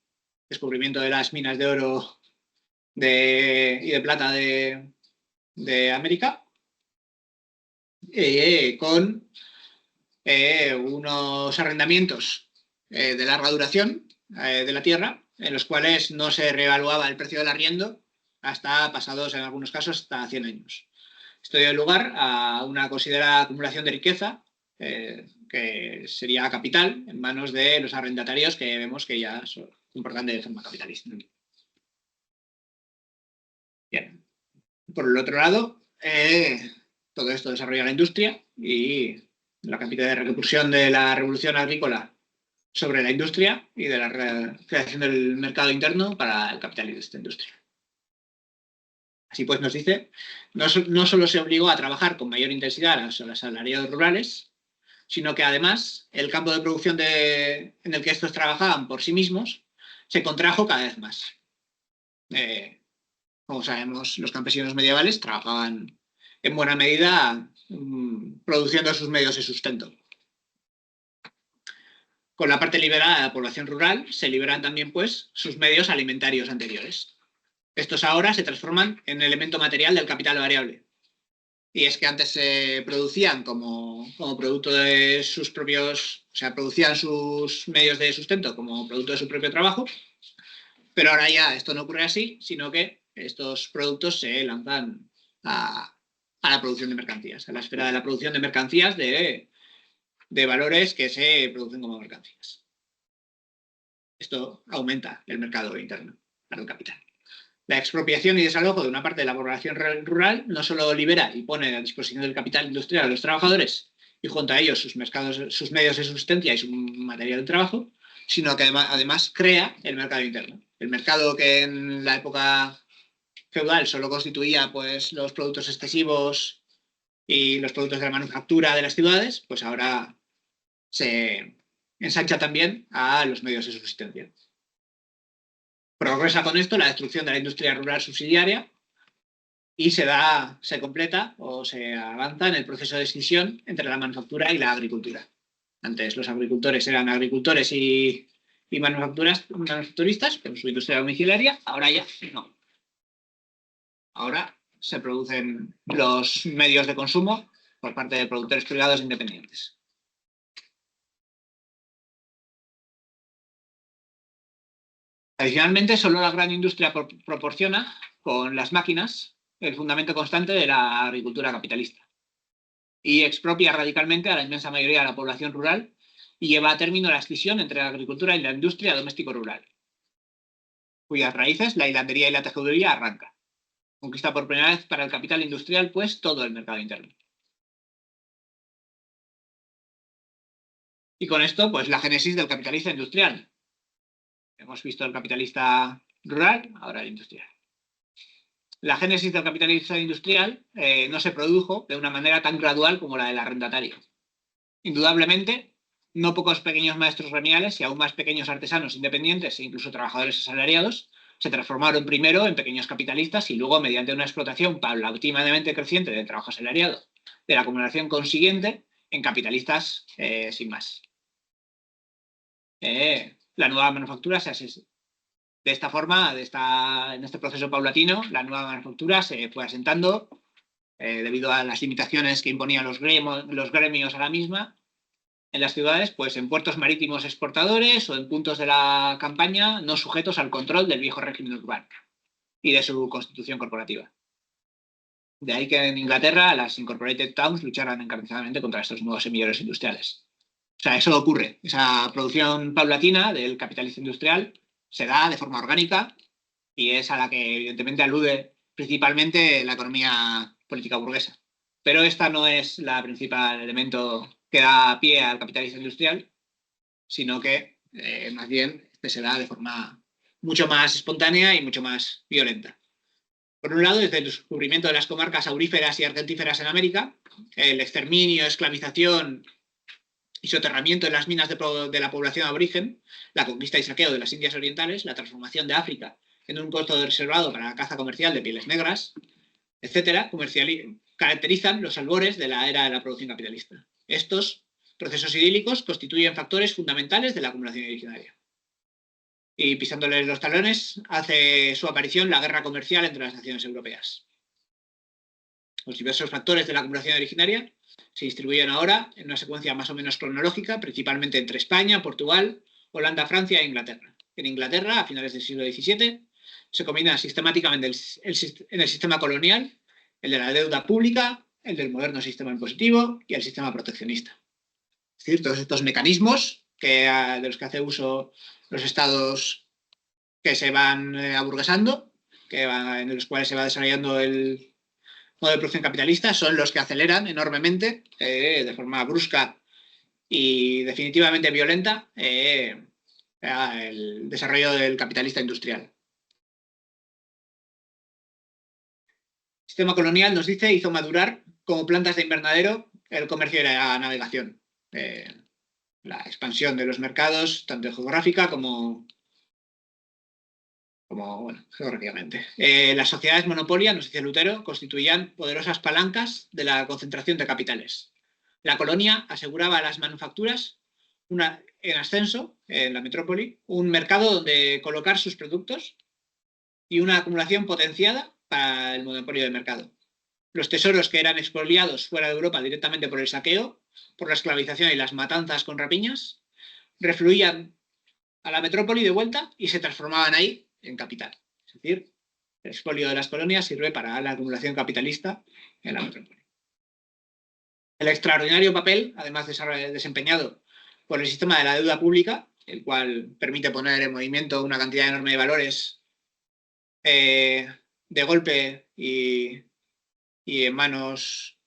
descubrimiento de las minas de oro y de plata de América, con unos arrendamientos de larga duración de la tierra, en los cuales no se reevaluaba el precio del arriendo hasta pasados, en algunos casos, hasta 100 años. Esto dio lugar a una considerada acumulación de riqueza, que sería capital, en manos de los arrendatarios, que vemos que ya se comportan de forma capitalista. Bien. Por el otro lado, todo esto desarrolla la industria y la cantidad de repercusión de la revolución agrícola sobre la industria y de la creación del mercado interno para el capital de esta industria. Así pues, nos dice, no solo se obligó a trabajar con mayor intensidad a los asalariados rurales, sino que además el campo de producción en el que estos trabajaban por sí mismos se contrajo cada vez más. Como sabemos, los campesinos medievales trabajaban en buena medida produciendo sus medios de sustento. Con la parte liberada de la población rural se liberan también pues, sus medios alimentarios anteriores. Estos ahora se transforman en elemento material del capital variable. Y es que antes se producían como producto de sus propios, o sea, producían sus medios de sustento como producto de su propio trabajo, pero ahora ya esto no ocurre así, sino que estos productos se lanzan a la producción de mercancías, a la esfera de la producción de mercancías de valores que se producen como mercancías. Esto aumenta el mercado interno para el capital. La expropiación y desalojo de una parte de la población rural no solo libera y pone a disposición del capital industrial a los trabajadores y junto a ellos sus medios de subsistencia y su material de trabajo, sino que además crea el mercado interno. El mercado que en la época feudal solo constituía pues, los productos excesivos y los productos de la manufactura de las ciudades, pues ahora se ensancha también a los medios de subsistencia. Progresa con esto la destrucción de la industria rural subsidiaria y se completa o se avanza en el proceso de escisión entre la manufactura y la agricultura. Antes los agricultores eran agricultores y manufacturistas con su industria domiciliaria, ahora ya no. Ahora se producen los medios de consumo por parte de productores privados independientes. Adicionalmente, solo la gran industria proporciona, con las máquinas, el fundamento constante de la agricultura capitalista y expropia radicalmente a la inmensa mayoría de la población rural y lleva a término la escisión entre la agricultura y la industria doméstico-rural, cuyas raíces la hilandería y la tejeduría arranca. Conquista por primera vez para el capital industrial, pues, todo el mercado interno. Y con esto, pues, la génesis del capitalista industrial. Hemos visto el capitalista rural, ahora el industrial. La génesis del capitalista industrial no se produjo de una manera tan gradual como la del arrendatario. Indudablemente, no pocos pequeños maestros gremiales y aún más pequeños artesanos independientes e incluso trabajadores asalariados se transformaron primero en pequeños capitalistas y luego, mediante una explotación paulatinamente creciente del trabajo asalariado, de la acumulación consiguiente, en capitalistas sin más. La nueva manufactura se hace de esta forma, en este proceso paulatino, la nueva manufactura se fue asentando debido a las limitaciones que imponían los gremios a la misma en las ciudades, pues en puertos marítimos exportadores o en puntos de la campaña no sujetos al control del viejo régimen urbano y de su constitución corporativa. De ahí que en Inglaterra las incorporated towns lucharan encarnizadamente contra estos nuevos semilleros industriales. O sea, eso ocurre. Esa producción paulatina del capitalismo industrial se da de forma orgánica y es a la que evidentemente alude principalmente la economía política burguesa. Pero esta no es la principal elemento que da pie al capitalismo industrial, sino que más bien se da de forma mucho más espontánea y mucho más violenta. Por un lado, desde el descubrimiento de las comarcas auríferas y argentíferas en América, el exterminio, esclavización y soterramiento en las minas de la población aborigen, la conquista y saqueo de las Indias Orientales, la transformación de África en un costo reservado para la caza comercial de pieles negras, etcétera, caracterizan los albores de la era de la producción capitalista. Estos procesos idílicos constituyen factores fundamentales de la acumulación originaria. Y pisándoles los talones, hace su aparición la guerra comercial entre las naciones europeas. Los diversos factores de la acumulación originaria se distribuyen ahora en una secuencia más o menos cronológica, principalmente entre España, Portugal, Holanda, Francia e Inglaterra. En Inglaterra, a finales del siglo XVII, se combinan sistemáticamente en el sistema colonial el de la deuda pública, el del moderno sistema impositivo y el sistema proteccionista. Es decir, todos estos mecanismos de los que hace uso los estados que se van aburguesando, en los cuales se va desarrollando el modelo de producción capitalista, son los que aceleran enormemente, de forma brusca y definitivamente violenta, el desarrollo del capitalista industrial. El sistema colonial, nos dice, hizo madurar como plantas de invernadero el comercio y la navegación. La expansión de los mercados, tanto geográfica como geográficamente. Las sociedades monopolia, nos dice Lutero, constituían poderosas palancas de la concentración de capitales. La colonia aseguraba a las manufacturas en ascenso, en la metrópoli, un mercado donde colocar sus productos y una acumulación potenciada para el monopolio del mercado. Los tesoros que eran expoliados fuera de Europa directamente por el saqueo, por la esclavización y las matanzas con rapiñas, refluían a la metrópoli de vuelta y se transformaban ahí en capital. Es decir, el expolio de las colonias sirve para la acumulación capitalista en la metrópoli. El extraordinario papel, además desempeñado por el sistema de la deuda pública, el cual permite poner en movimiento una cantidad enorme de valores de golpe y en manos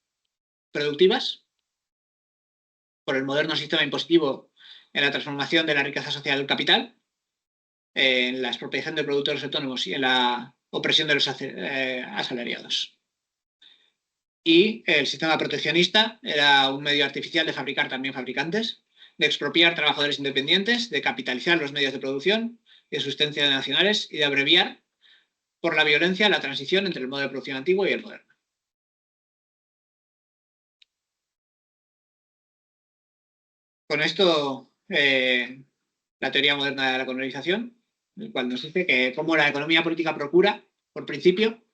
productivas, por el moderno sistema impositivo en la transformación de la riqueza social del capital, en la expropiación de productores autónomos y en la opresión de los asalariados. Y el sistema proteccionista era un medio artificial de fabricar también fabricantes, de expropiar trabajadores independientes, de capitalizar los medios de producción y de sustancia nacionales y de abreviar por la violencia la transición entre el modo de producción antiguo y el moderno. Con esto, la teoría moderna de la colonización, el cual nos dice que cómo la economía política procura, por principio,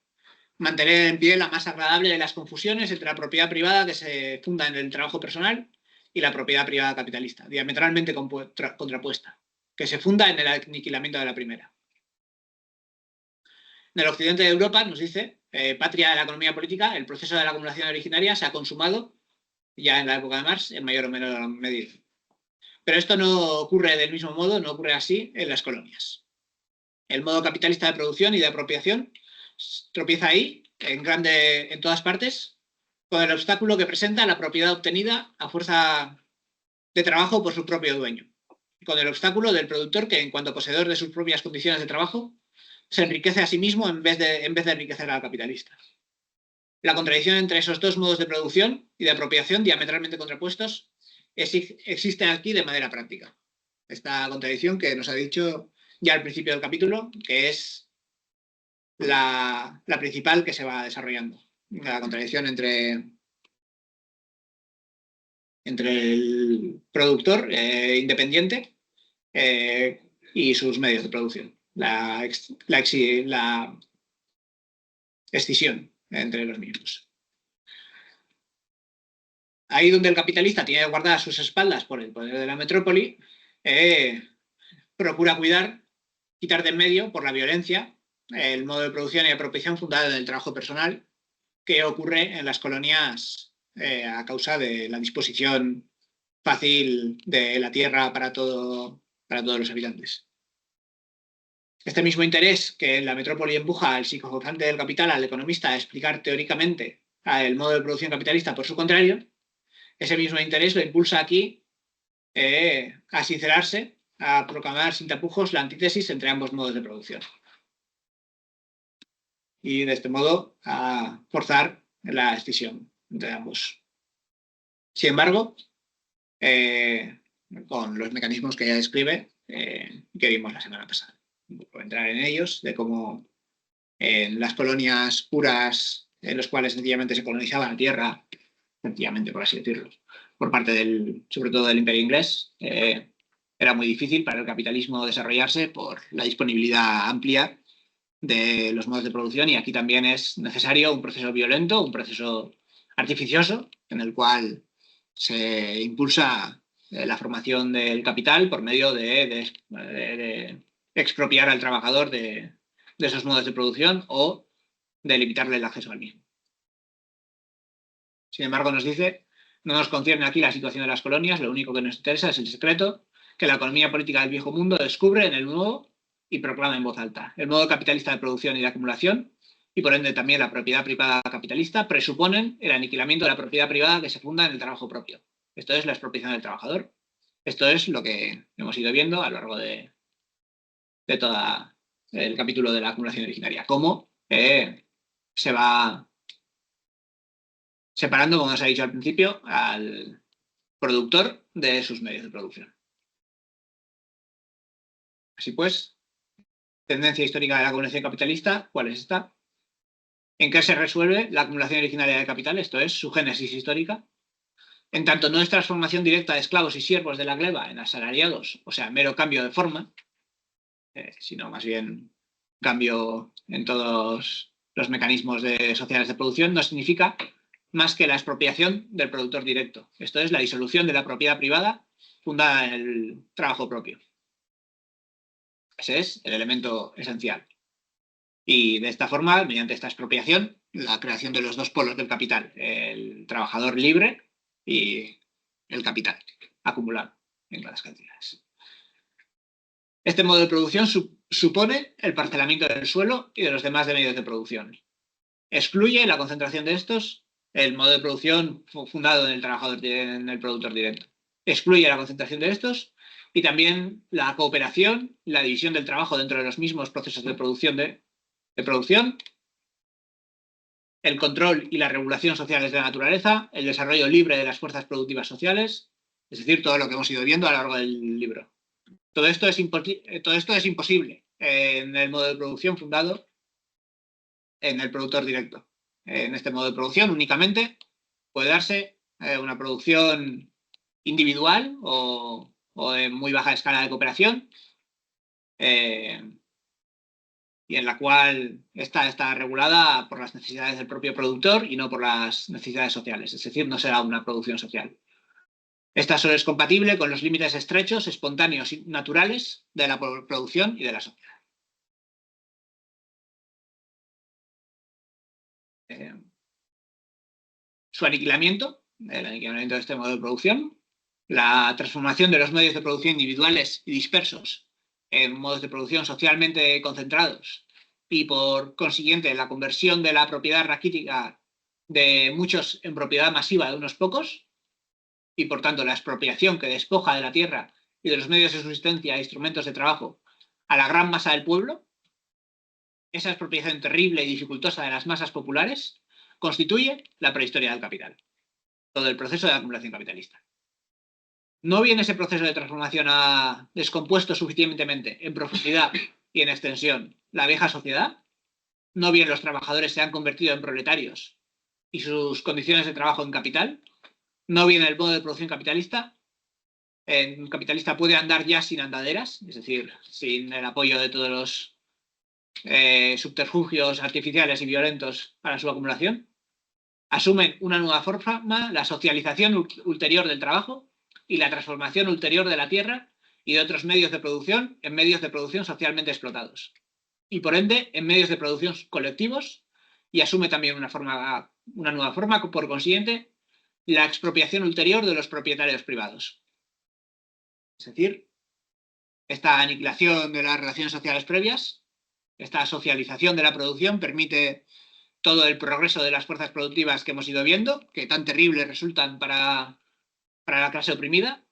mantener en pie la más agradable de las confusiones entre la propiedad privada que se funda en el trabajo personal y la propiedad privada capitalista, diametralmente contrapuesta, que se funda en el aniquilamiento de la primera. En el occidente de Europa, nos dice, patria de la economía política, el proceso de la acumulación originaria se ha consumado ya en la época de Marx en mayor o menor medida. Pero esto no ocurre del mismo modo, no ocurre así en las colonias. El modo capitalista de producción y de apropiación tropieza ahí, en todas partes, con el obstáculo que presenta la propiedad obtenida a fuerza de trabajo por su propio dueño. Con el obstáculo del productor que, en cuanto poseedor de sus propias condiciones de trabajo, se enriquece a sí mismo en vez de enriquecer al capitalista. La contradicción entre esos dos modos de producción y de apropiación diametralmente contrapuestos existe aquí de manera práctica. Esta contradicción que nos ha dicho ya al principio del capítulo, que es la principal que se va desarrollando. La contradicción entre el productor independiente y sus medios de producción. La escisión entre los mismos. Ahí donde el capitalista tiene que guardar sus espaldas por el poder de la metrópoli, procura quitar de en medio por la violencia el modo de producción y apropiación fundado en el trabajo personal que ocurre en las colonias a causa de la disposición fácil de la tierra para todos los habitantes. Este mismo interés que la metrópoli empuja al psicogozante del capital, al economista, a explicar teóricamente el modo de producción capitalista por su contrario, ese mismo interés lo impulsa aquí a sincerarse, a proclamar sin tapujos la antítesis entre ambos modos de producción. y de este modo a forzar la escisión entre ambos. Sin embargo, con los mecanismos que ella describe, que vimos la semana pasada. No puedo entrar en ellos, de cómo en las colonias puras, en las cuales sencillamente se colonizaba la tierra, sencillamente por así decirlo, por parte sobre todo del Imperio inglés, era muy difícil para el capitalismo desarrollarse por la disponibilidad amplia de los modos de producción, y aquí también es necesario un proceso violento, un proceso artificioso, en el cual se impulsa la formación del capital por medio de expropiar al trabajador de esos modos de producción o de limitarle el acceso al mismo. Sin embargo, nos dice, no nos concierne aquí la situación de las colonias, lo único que nos interesa es el secreto que la economía política del viejo mundo descubre en el nuevo y proclama en voz alta. El modo capitalista de producción y de acumulación, y por ende también la propiedad privada capitalista, presuponen el aniquilamiento de la propiedad privada que se funda en el trabajo propio. Esto es la expropiación del trabajador. Esto es lo que hemos ido viendo a lo largo de todo el capítulo de la acumulación originaria. Cómo se va separando, como os he dicho al principio, al productor de sus medios de producción. Así pues, tendencia histórica de la acumulación capitalista, ¿cuál es esta? ¿En qué se resuelve la acumulación originaria de capital? Esto es su génesis histórica. En tanto no es transformación directa de esclavos y siervos de la gleba en asalariados, o sea, mero cambio de forma, sino más bien cambio en todos los mecanismos sociales de producción, no significa más que la expropiación del productor directo. Esto es la disolución de la propiedad privada fundada en el trabajo propio. Ese es el elemento esencial. Y de esta forma, mediante esta expropiación, la creación de los dos polos del capital, el trabajador libre y el capital acumulado en las cantidades. Este modo de producción supone el parcelamiento del suelo y de los demás medios de producción. Excluye la concentración de estos, el modo de producción fundado en el trabajador, en el productor directo. Excluye la concentración de estos y también la cooperación, la división del trabajo dentro de los mismos procesos de producción, el control y la regulación sociales de la naturaleza, el desarrollo libre de las fuerzas productivas sociales, es decir, todo lo que hemos ido viendo a lo largo del libro. Todo esto es imposible en el modo de producción fundado en el productor directo. En este modo de producción únicamente puede darse una producción individual o de muy baja escala de cooperación, y en la cual está regulada por las necesidades del propio productor y no por las necesidades sociales. Es decir, no será una producción social. Esta solo es compatible con los límites estrechos, espontáneos y naturales de la producción y de la sociedad. Su aniquilamiento, el aniquilamiento de este modo de producción, la transformación de los medios de producción individuales y dispersos en modos de producción socialmente concentrados y, por consiguiente, la conversión de la propiedad raquítica de muchos en propiedad masiva de unos pocos, y, por tanto, la expropiación que despoja de la tierra y de los medios de subsistencia e instrumentos de trabajo a la gran masa del pueblo, esa expropiación terrible y dificultosa de las masas populares, constituye la prehistoria del capital, todo el proceso de acumulación capitalista. No bien ese proceso de transformación ha descompuesto suficientemente en profundidad y en extensión la vieja sociedad, no bien los trabajadores se han convertido en proletarios y sus condiciones de trabajo en capital, no bien el modo de producción capitalista puede andar ya sin andaderas, es decir, sin el apoyo de todos los subterfugios artificiales y violentos para su acumulación. Asumen una nueva forma, la socialización ulterior del trabajo y la transformación ulterior de la tierra y de otros medios de producción en medios de producción socialmente explotados, y por ende en medios de producción colectivos, y asume también una nueva forma, por consiguiente, la expropiación ulterior de los propietarios privados. Es decir, esta aniquilación de las relaciones sociales previas, esta socialización de la producción, permite todo el progreso de las fuerzas productivas que hemos ido viendo, que tan terribles resultan para la clase oprimida,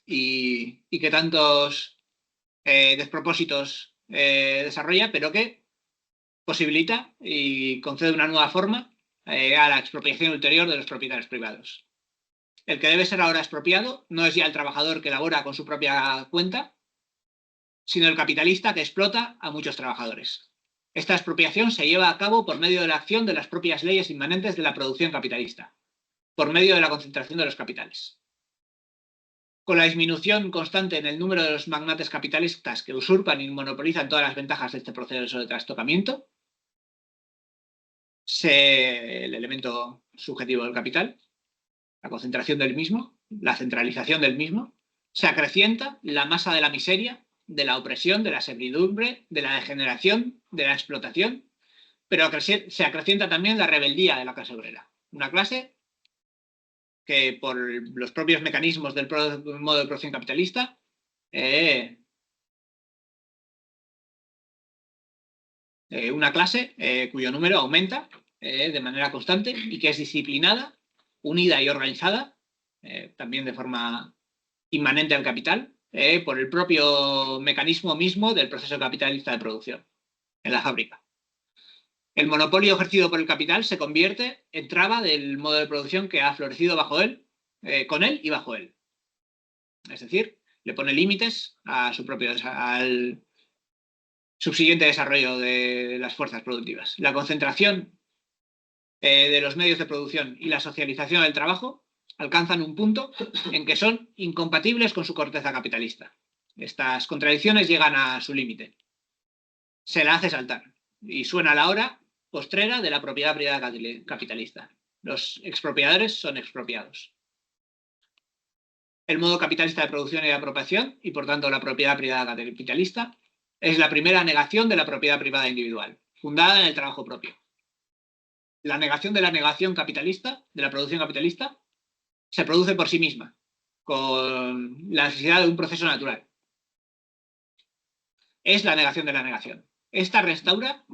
y que tantos despropósitos desarrolla, pero que posibilita y concede una nueva forma a la expropiación ulterior de los propietarios privados. El que debe ser ahora expropiado no es ya el trabajador que labora con su propia cuenta, sino el capitalista que explota a muchos trabajadores. Esta expropiación se lleva a cabo por medio de la acción de las propias leyes inmanentes de la producción capitalista, por medio de la concentración de los capitales. Con la disminución constante en el número de los magnates capitalistas que usurpan y monopolizan todas las ventajas de este proceso de trastocamiento, el elemento subjetivo del capital, la concentración del mismo, la centralización del mismo, se acrecienta la masa de la miseria, de la opresión, de la servidumbre, de la degeneración, de la explotación, pero se acrecienta también la rebeldía de la clase obrera. Una clase que por los propios mecanismos del modo de producción capitalista una clase cuyo número aumenta de manera constante y que es disciplinada, unida y organizada, también de forma inmanente al capital, por el propio mecanismo mismo del proceso capitalista de producción en la fábrica. El monopolio ejercido por el capital se convierte en traba del modo de producción que ha florecido bajo él, con él y bajo él. Es decir, le pone límites a al subsiguiente desarrollo de las fuerzas productivas. La concentración de los medios de producción y la socialización del trabajo alcanzan un punto en que son incompatibles con su corteza capitalista. Estas contradicciones llegan a su límite. Se la hace saltar y suena la hora postrera de la propiedad privada capitalista. Los expropiadores son expropiados. El modo capitalista de producción y de apropiación, y por tanto la propiedad privada capitalista, es la primera negación de la propiedad privada individual, fundada en el trabajo propio. La negación de la negación capitalista, de la producción capitalista, se produce por sí misma, con la necesidad de un proceso natural. Es la negación de la negación. Esta restaura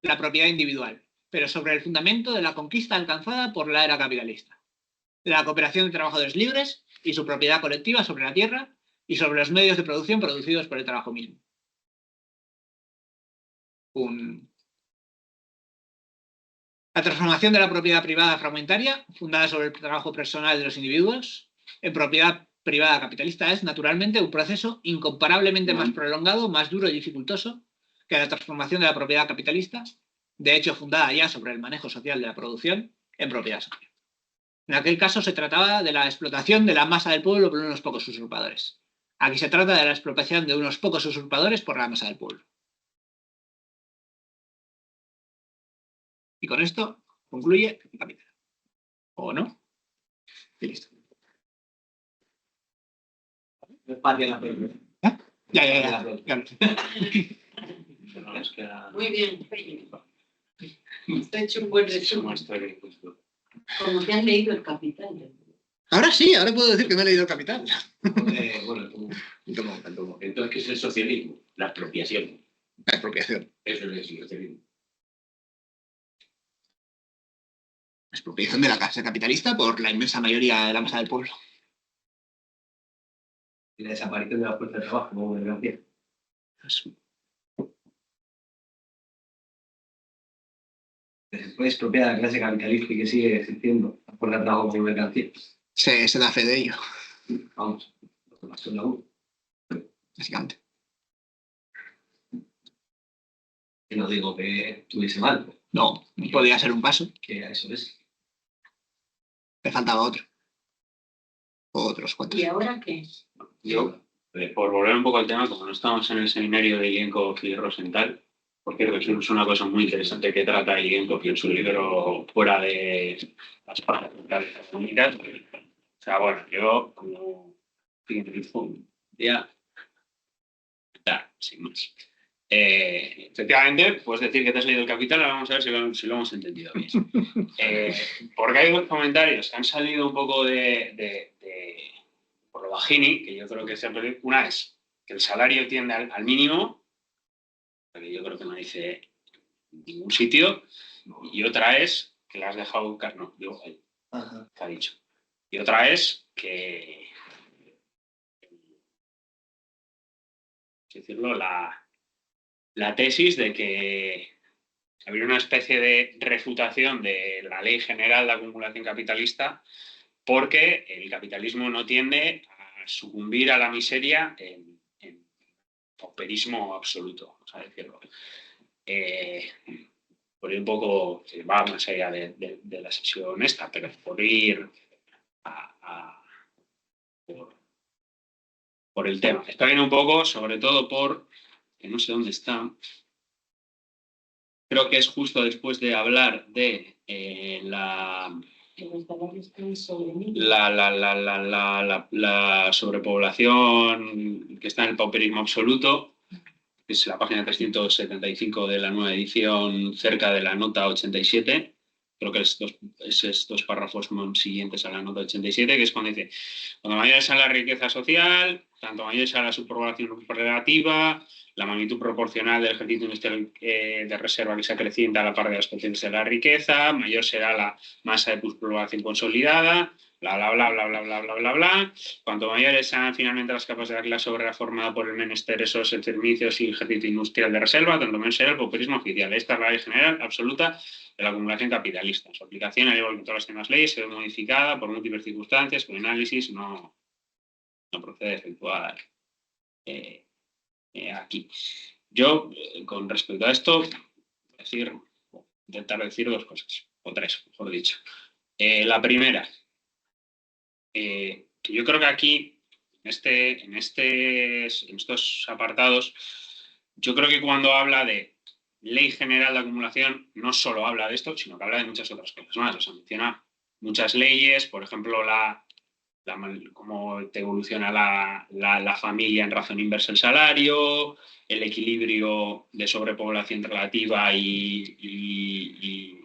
la propiedad individual, pero sobre el fundamento de la conquista alcanzada por la era capitalista. La cooperación de trabajadores libres y su propiedad colectiva sobre la tierra y sobre los medios de producción producidos por el trabajo mismo. La transformación de la propiedad privada fragmentaria, fundada sobre el trabajo personal de los individuos, en propiedad privada capitalista es, naturalmente, un proceso incomparablemente más prolongado, más duro y dificultoso que la transformación de la propiedad capitalista, de hecho fundada ya sobre el manejo social de la producción, en propiedad social. En aquel caso se trataba de la explotación de la masa del pueblo por unos pocos usurpadores. Aquí se trata de la explotación de unos pocos usurpadores por la masa del pueblo. Y con esto concluye el capítulo. ¿O no? Y listo. ¿Eh? Ya. Muy bien. Está hecho un buen resumen. Como te han leído el Capital. Ahora sí, ahora puedo decir que me he leído el Capital. Entonces, ¿qué es el socialismo? La expropiación. La expropiación. Eso es el socialismo. La expropiación de la clase capitalista por la inmensa mayoría de la masa del pueblo. Y la desaparición de la fuerza de trabajo como mercancía. Se puede expropiar a la clase capitalista y que sigue existiendo la fuerza de trabajo como mercancía. Se da fe de ello. Vamos, lo que pasó en la U. Básicamente. Y no digo que estuviese mal. No, podría ser un paso. Que eso es. Le faltaba otro. O otros cuantos. ¿Y ahora qué? Yo, por volver un poco al tema, como no estamos en el seminario de Ilienkov y Rosenthal, por cierto, es una cosa muy interesante que trata Ilienkov en su libro Fuera de las páginas económicas. O sea, bueno, yo como ya sin más. Efectivamente, puedes decir que te has leído el Capital, ahora vamos a ver si lo hemos entendido bien. Porque hay dos comentarios que han salido un poco por lo bajini, que yo creo que siempre. Una es que el salario tiende al mínimo, que yo creo que no dice en ningún sitio, y otra es que la has dejado no, digo ahí, que ha dicho. Y otra es que decirlo, la tesis de que habría una especie de refutación de la ley general de acumulación capitalista, porque el capitalismo no tiende a sucumbir a la miseria en pauperismo absoluto, vamos a decirlo. Por ir un poco, va más allá de la sesión esta, pero por ir por el tema. Esto viene un poco, sobre todo que no sé dónde está, creo que es justo después de hablar de la sobrepoblación que está en el pauperismo absoluto, que es la página 375 de la nueva edición, cerca de la nota 87. Creo que esos dos párrafos siguientes a la nota 87, que es cuando dice: cuando mayor sea la riqueza social, tanto mayor sea la subpoblación relativa, la magnitud proporcional del ejercicio industrial de reserva que se acrecienta a la par de las potencias de la riqueza, mayor será la masa de población consolidada, bla, bla, bla, bla, bla, bla, bla, bla, bla. Cuanto mayores sean finalmente las capas de la clase obrera formada por el menester esos servicios y ejercicio industrial de reserva, tanto menos será el pauperismo oficial. Esta es la ley general absoluta de la acumulación capitalista. Su aplicación, al igual que todas las demás leyes, se ve modificada por múltiples circunstancias, cuyo análisis no procede a efectuar aquí. Yo, con respecto a esto, intentar decir dos cosas, o tres, mejor dicho. La primera, que yo creo que aquí, en estos apartados, yo creo que cuando habla de ley general de acumulación, no solo habla de esto, sino que habla de muchas otras cosas más. O sea, menciona muchas leyes, por ejemplo, cómo te evoluciona la familia en razón inversa del salario, el equilibrio de sobrepoblación relativa y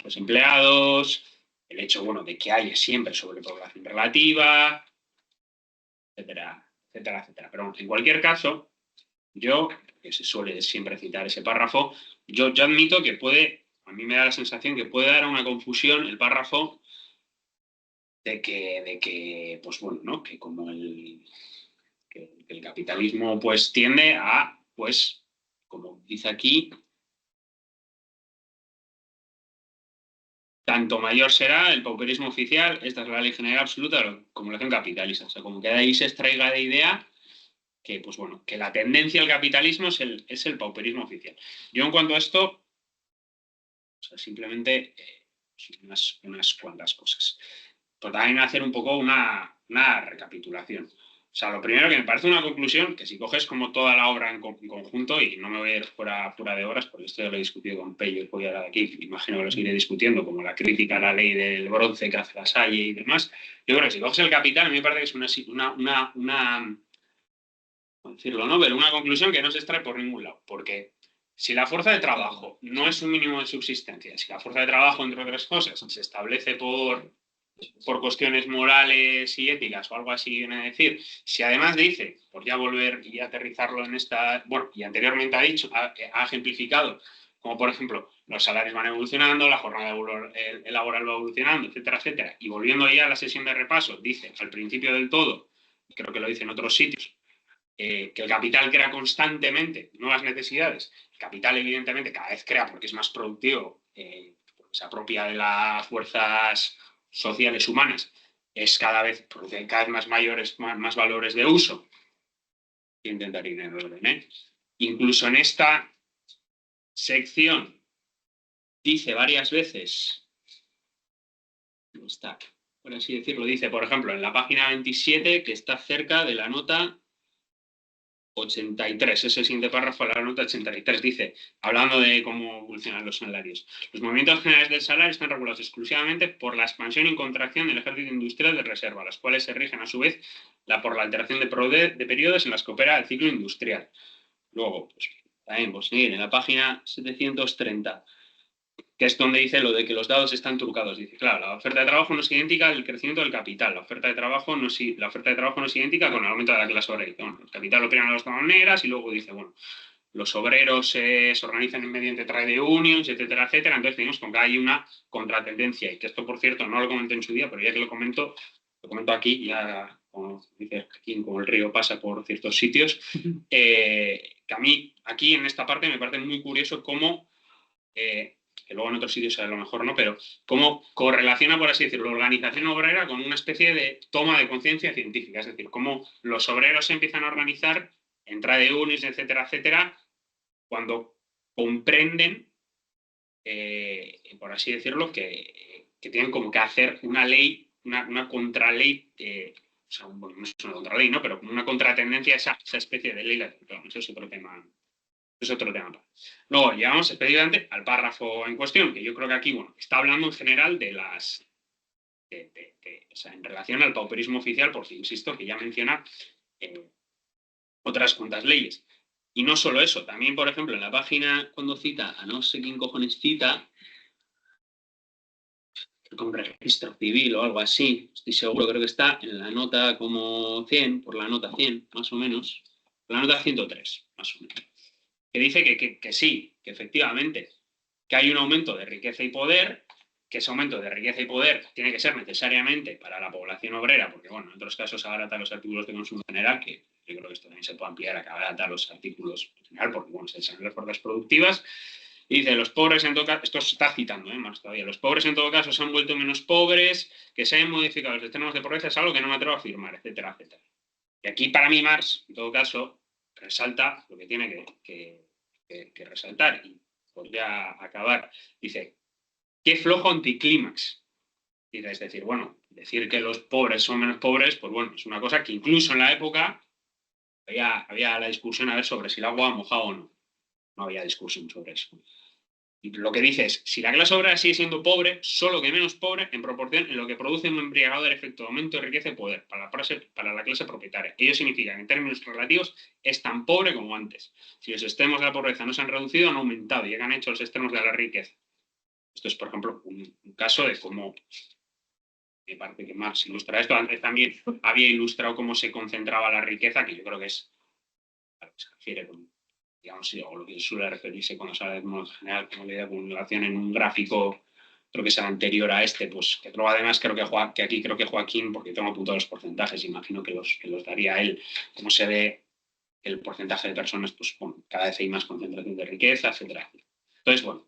los empleados, el hecho, bueno, de que haya siempre sobrepoblación relativa, etcétera, etcétera, etcétera. Pero en cualquier caso, yo, que se suele siempre citar ese párrafo, yo admito que a mí me da la sensación que puede dar una confusión el párrafo de que pues bueno, ¿no? Que como el capitalismo pues tiende a, pues, como dice aquí, tanto mayor será el pauperismo oficial, esta es la ley general absoluta de la acumulación capitalista. O sea, como que de ahí se extraiga de idea que, pues bueno, que la tendencia al capitalismo es el pauperismo oficial. Yo en cuanto a esto, o sea, simplemente unas cuantas cosas. Pero también hacer un poco una recapitulación. O sea, lo primero que me parece una conclusión, que si coges como toda la obra en conjunto, y no me voy a ir fuera de horas, porque esto ya lo he discutido con Pello y voy ahora de aquí, imagino que lo seguiré discutiendo, como la crítica a la ley del bronce que hace la Salle y demás. Yo creo que si coges el Capital, a mí me parece que es ¿cómo decirlo, no? Pero una conclusión que no se extrae por ningún lado, porque si la fuerza de trabajo no es un mínimo de subsistencia, si la fuerza de trabajo, entre otras cosas, se establece por cuestiones morales y éticas o algo así, viene a decir, si además dice, por ya volver y aterrizarlo en esta, bueno, y anteriormente ha ejemplificado, como por ejemplo, los salarios van evolucionando, la jornada laboral va evolucionando, etcétera, etcétera, y volviendo ya a la sesión de repaso, dice al principio del todo, creo que lo dice en otros sitios, que el capital crea constantemente nuevas necesidades. El capital, evidentemente, cada vez crea porque es más productivo, porque se apropia de las fuerzas sociales humanas, produce cada vez más mayores, más valores de uso. Intentar ir en orden, ¿eh? Incluso en esta sección dice varias veces, ¿dónde está? Por así decirlo, dice, por ejemplo, en la página 27, que está cerca de la nota 83, ese siguiente párrafo, la nota 83, dice, hablando de cómo evolucionan los salarios. Los movimientos generales del salario están regulados exclusivamente por la expansión y contracción del ejército industrial de reserva, las cuales se rigen a su vez por la alteración de periodos en las que opera el ciclo industrial. Luego, pues, también, pues, seguir en la página 730, que es donde dice lo de que los dados están trucados. Dice, claro, la oferta de trabajo no es idéntica al crecimiento del capital. La oferta de trabajo no es idéntica con el aumento de la clase obrera. Bueno, el capital opera de las dos maneras y luego dice, bueno, los obreros se organizan mediante trade unions, etcétera, etcétera. Entonces tenemos como que hay una contratendencia. Y que esto, por cierto, no lo comenté en su día, pero ya que lo comento aquí, ya, como dice aquí, como el río pasa por ciertos sitios, que a mí, aquí en esta parte, me parece muy curioso cómo que luego en otros sitios a lo mejor no, pero cómo correlaciona, por así decirlo, la organización obrera con una especie de toma de conciencia científica. Es decir, cómo los obreros se empiezan a organizar en trade unions, etcétera, etcétera, cuando comprenden, por así decirlo, que tienen como que hacer una ley, una contraley, o sea, bueno, no es una contraley, ¿no? Pero como una contratendencia a esa especie de ley. Pero eso es otro tema. Es otro tema. Luego llegamos específicamente al párrafo en cuestión, que yo creo que aquí, bueno, está hablando en general de las... o sea, en relación al pauperismo oficial, porque insisto que ya menciona otras cuantas leyes. Y no solo eso, también, por ejemplo, en la página, cuando cita, a no sé quién cojones cita, con registro civil o algo así, estoy seguro, creo que está en la nota como 100, por la nota 100, más o menos, la nota 103, más o menos, que dice que sí, que efectivamente, que hay un aumento de riqueza y poder, que ese aumento de riqueza y poder tiene que ser necesariamente para la población obrera, porque bueno, en otros casos abarata los artículos de consumo general, que yo creo que esto también se puede ampliar a que abarata los artículos en general, porque bueno, se desarrollan las fuerzas productivas. Y dice, los pobres en todo caso, esto se está citando, más todavía, los pobres en todo caso se han vuelto menos pobres, que se han modificado los extremos de pobreza, es algo que no me atrevo a afirmar, etcétera, etcétera. Y aquí para mí Marx, en todo caso, resalta lo que tiene que resaltar, y podría acabar. Dice, qué flojo anticlímax. Es decir, bueno, decir que los pobres son menos pobres, pues bueno, es una cosa que incluso en la época había la discusión a ver sobre si el agua mojaba o no. No había discusión sobre eso. Y lo que dice es, si la clase obrera sigue siendo pobre, solo que menos pobre en proporción en lo que produce un embriagador efecto de aumento de riqueza y poder para la clase propietaria. Ello significa que en términos relativos es tan pobre como antes. Si los extremos de la pobreza no se han reducido, han aumentado y han hecho los extremos de la riqueza. Esto es, por ejemplo, un caso de cómo, me parece que Marx ilustra esto. Antes también había ilustrado cómo se concentraba la riqueza, que yo creo que es a lo que se refiere con, digamos, o lo que suele referirse cuando se habla de modo general, como la idea de acumulación en un gráfico, creo que es el anterior a este, pues que luego además creo que aquí creo que Joaquín, porque tengo apuntados los porcentajes, imagino que los daría él, cómo se ve el porcentaje de personas, pues bueno, cada vez hay más concentración de riqueza, etcétera. Entonces, bueno,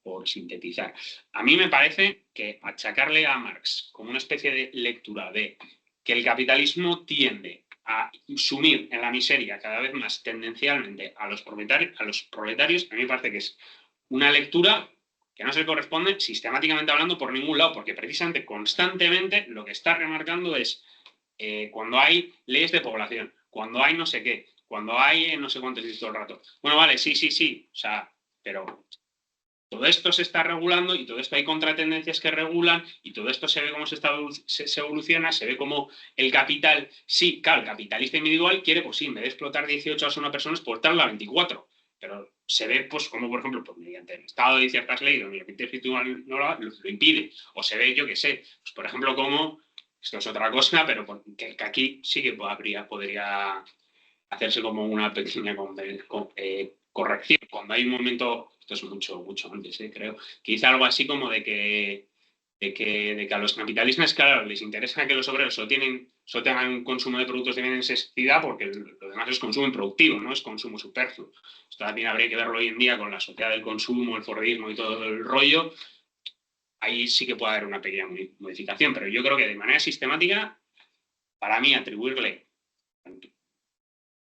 por sintetizar, a mí me parece que achacarle a Marx como una especie de lectura de que el capitalismo tiende a sumir en la miseria cada vez más tendencialmente a los proletarios, a mí me parece que es una lectura que no se corresponde sistemáticamente hablando por ningún lado, porque precisamente constantemente lo que está remarcando es cuando hay leyes de población, cuando hay no sé qué, cuando hay no sé cuánto dices todo el rato. Bueno, vale, sí, o sea, pero todo esto se está regulando y todo esto hay contratendencias que regulan y todo esto se ve cómo se evoluciona, se ve cómo el capital, sí, claro, el capitalista individual quiere, pues sí, en vez de explotar 18 horas a una persona, exportarla a 24, pero se ve, pues, como por ejemplo, pues, mediante el Estado de ciertas leyes donde el capital individual no lo impide, o se ve, yo qué sé, pues, por ejemplo, como, esto es otra cosa, pero que aquí sí que podría hacerse como una pequeña corrección. Cuando hay un momento, esto es mucho antes, creo, que dice algo así como de que a los capitalistas, claro, les interesa que los obreros solo tengan un consumo de productos de necesidad porque lo demás es consumo improductivo, no es consumo superfluo. Esto también habría que verlo hoy en día con la sociedad del consumo, el fordismo y todo el rollo. Ahí sí que puede haber una pequeña modificación, pero yo creo que de manera sistemática, para mí, atribuirle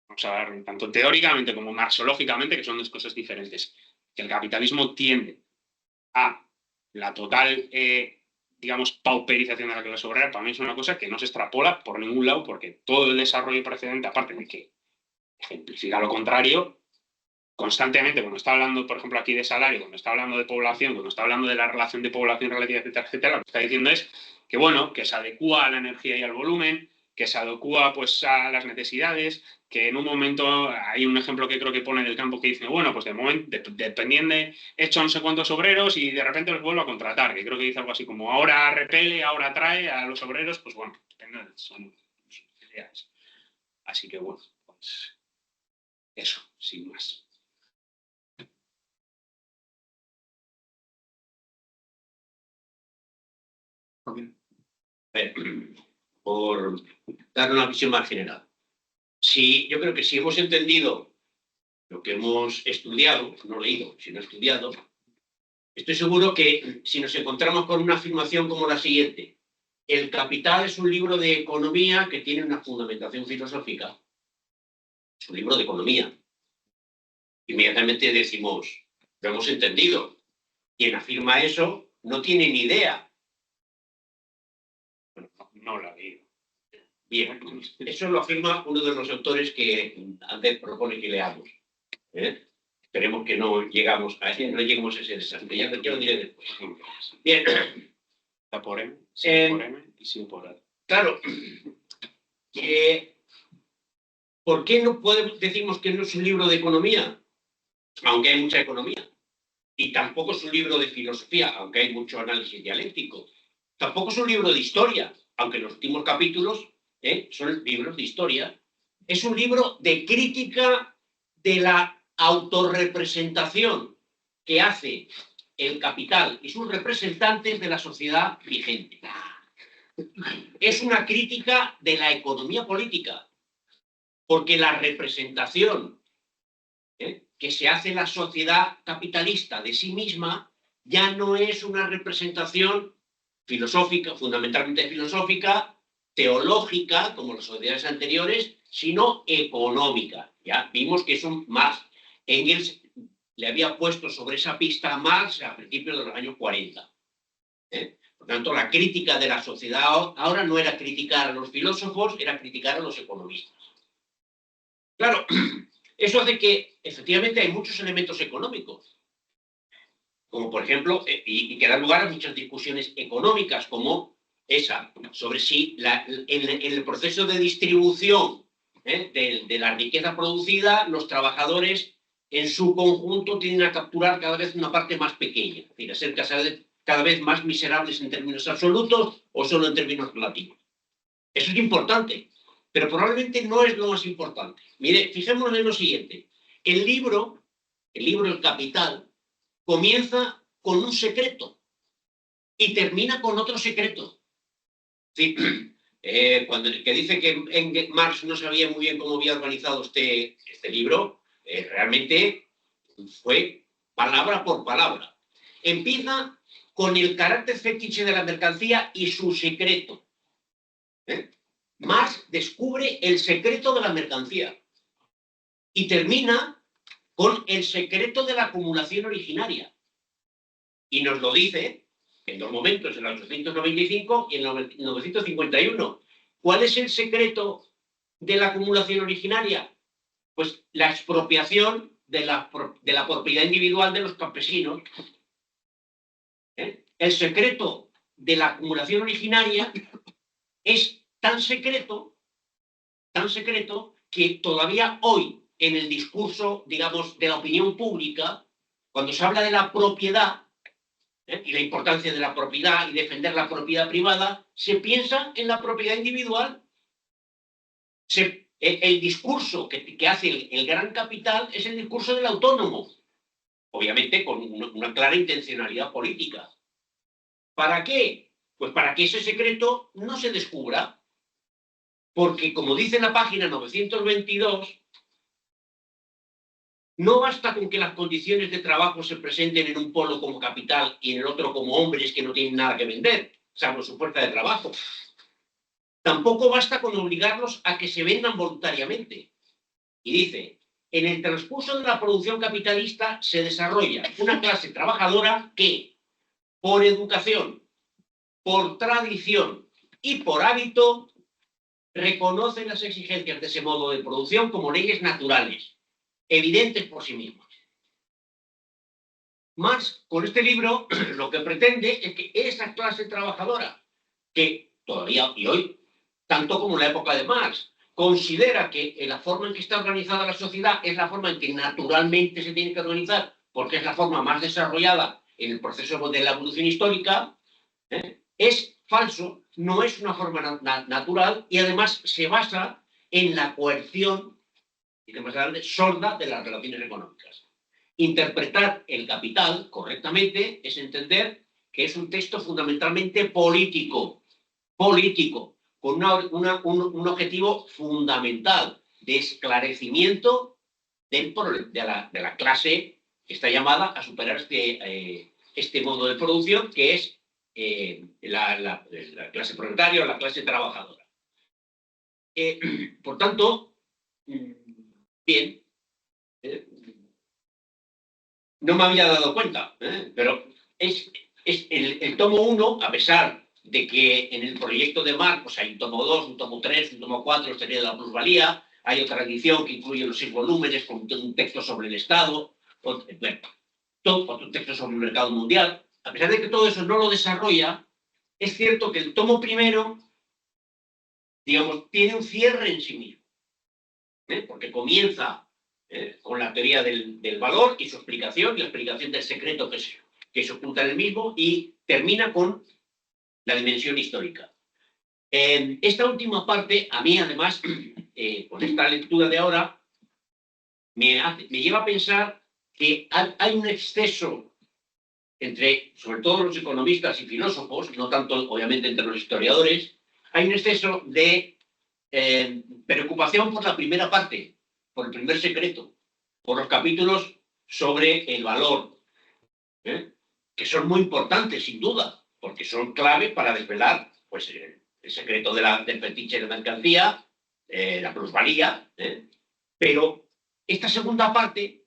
vamos a ver, tanto teóricamente como marxológicamente, que son dos cosas diferentes, que el capitalismo tiende a la total, digamos, pauperización de la clase obrera, para mí es una cosa que no se extrapola por ningún lado, porque todo el desarrollo precedente, aparte de que ejemplifica lo contrario, constantemente, cuando está hablando, por ejemplo, aquí de salario, cuando está hablando de población, cuando está hablando de la relación de población relativa, etcétera, etcétera, lo que está diciendo es que, bueno, que se adecúa a la energía y al volumen, que se adecúa, pues, a las necesidades, que en un momento, hay un ejemplo que creo que pone en el campo que dice, bueno, pues de momento, dependiendo, he hecho no sé cuántos obreros y de repente los vuelvo a contratar, que creo que dice algo así como, ahora repele, ahora trae a los obreros, pues bueno, depende, son necesidades. Así que, bueno, pues eso, sin más. Por dar una visión más general. Yo creo que si hemos entendido lo que hemos estudiado, no leído, sino estudiado, estoy seguro que si nos encontramos con una afirmación como la siguiente: El Capital es un libro de economía que tiene una fundamentación filosófica. Es un libro de economía. Inmediatamente decimos, lo hemos entendido. Quien afirma eso no tiene ni idea. Bueno, no la leí. Bien, eso lo afirma uno de los autores que Andrés propone que leamos. Esperemos que no lleguemos a ese desastre. Ya lo diré después. Bien. Está por M, sin por M y sin por A. Claro. ¿Por qué no decimos que no es un libro de economía? Aunque hay mucha economía. Y tampoco es un libro de filosofía, aunque hay mucho análisis dialéctico. Tampoco es un libro de historia, aunque los últimos capítulos son libros de historia. Es un libro de crítica de la autorrepresentación que hace el capital y sus representantes de la sociedad vigente. Es una crítica de la economía política, porque la representación que se hace la sociedad capitalista de sí misma ya no es una representación filosófica, fundamentalmente filosófica, teológica, como las sociedades anteriores, sino económica. Ya vimos que eso Marx, Engels le había puesto sobre esa pista a Marx a principios de los años 40. Por tanto, la crítica de la sociedad ahora no era criticar a los filósofos, era criticar a los economistas. Claro, eso hace que efectivamente hay muchos elementos económicos, como por ejemplo, y que dan lugar a muchas discusiones económicas, como esa, sobre si en el proceso de distribución de la riqueza producida, los trabajadores en su conjunto tienden a capturar cada vez una parte más pequeña, es decir, a ser cada vez más miserables en términos absolutos o solo en términos relativos. Eso es importante, pero probablemente no es lo más importante. Mire, fijémonos en lo siguiente. El libro El Capital, comienza con un secreto y termina con otro secreto. Sí, que dice que Marx no sabía muy bien cómo había organizado este libro, realmente fue palabra por palabra. Empieza con el carácter fetiche de la mercancía y su secreto. Marx descubre el secreto de la mercancía y termina con el secreto de la acumulación originaria. Y nos lo dice en dos momentos, en el 895 y en el 951. ¿Cuál es el secreto de la acumulación originaria? Pues la expropiación de la propiedad individual de los campesinos. El secreto de la acumulación originaria es tan secreto que todavía hoy, en el discurso, digamos, de la opinión pública, cuando se habla de la propiedad y la importancia de la propiedad y defender la propiedad privada, se piensa en la propiedad individual. El discurso que hace el gran capital es el discurso del autónomo, obviamente con una clara intencionalidad política. ¿Para qué? Pues para que ese secreto no se descubra, porque como dice en la página 922, no basta con que las condiciones de trabajo se presenten en un polo como capital y en el otro como hombres que no tienen nada que vender, salvo su fuerza de trabajo. Tampoco basta con obligarlos a que se vendan voluntariamente. Y dice, en el transcurso de la producción capitalista se desarrolla una clase trabajadora que, por educación, por tradición y por hábito, reconoce las exigencias de ese modo de producción como leyes naturales, evidentes por sí mismos. Marx, con este libro, lo que pretende es que esa clase trabajadora, que todavía y hoy, tanto como en la época de Marx, considera que la forma en que está organizada la sociedad es la forma en que naturalmente se tiene que organizar, porque es la forma más desarrollada en el proceso de la evolución histórica, es falso, no es una forma natural y además se basa en la coerción sorda de las relaciones económicas. Interpretar El Capital correctamente es entender que es un texto fundamentalmente político, con un objetivo fundamental de esclarecimiento de la clase que está llamada a superar este modo de producción que es la clase proletaria o la clase trabajadora. Por tanto, bien, no me había dado cuenta, pero es el tomo 1, a pesar de que en el proyecto de Marx pues hay un tomo 2, un tomo 3, un tomo 4, sería de la plusvalía, hay otra edición que incluye los 6 volúmenes con un texto sobre el Estado, otro texto sobre el mercado mundial. A pesar de que todo eso no lo desarrolla, es cierto que el tomo primero, digamos, tiene un cierre en sí mismo, porque comienza con la teoría del valor y su explicación, y la explicación del secreto que se oculta en el mismo, y termina con la dimensión histórica. Esta última parte, a mí además, con esta lectura de ahora, me lleva a pensar que hay un exceso entre, sobre todo los economistas y filósofos, no tanto obviamente entre los historiadores, hay un exceso de preocupación por la primera parte, por el primer secreto, por los capítulos sobre el valor, que son muy importantes, sin duda, porque son clave para desvelar pues, el secreto del fetiche de mercancía, la plusvalía, pero esta segunda parte,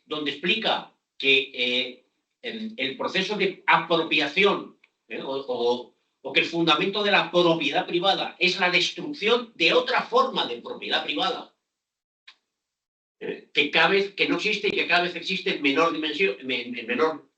donde explica que el proceso de apropiación o que el fundamento de la propiedad privada es la destrucción de otra forma de propiedad privada, que no existe y que cada vez existe en menor dimensión, en menor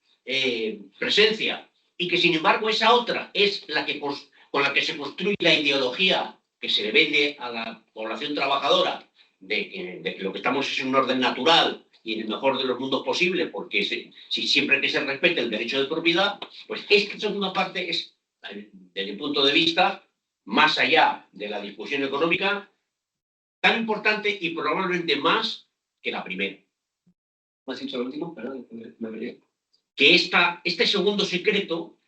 presencia, y que sin embargo esa otra es la que con la que se construye la ideología que se le vende a la población trabajadora de que lo que estamos es en un orden natural y en el mejor de los mundos posible, porque si siempre que se respete el derecho de propiedad, pues esta segunda parte es, desde mi punto de vista, más allá de la discusión económica, tan importante y probablemente más que la primera. ¿Me has dicho el último? Perdón, me perdí. Que este segundo secreto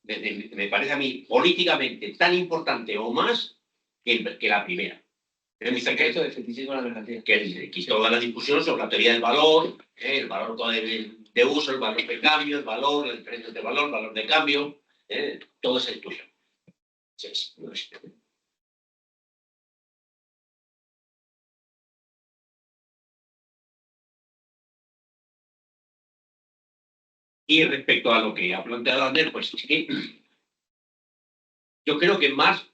me parece a mí políticamente tan importante o más que la primera. El secreto del fetichismo de la mercancía. Que toda la discusión sobre la teoría del valor, el valor de uso, el valor de cambio, el valor, la diferencia entre valor, valor de cambio, toda esa discusión. Y respecto a lo que ha planteado Ander, pues es que yo creo que Marx,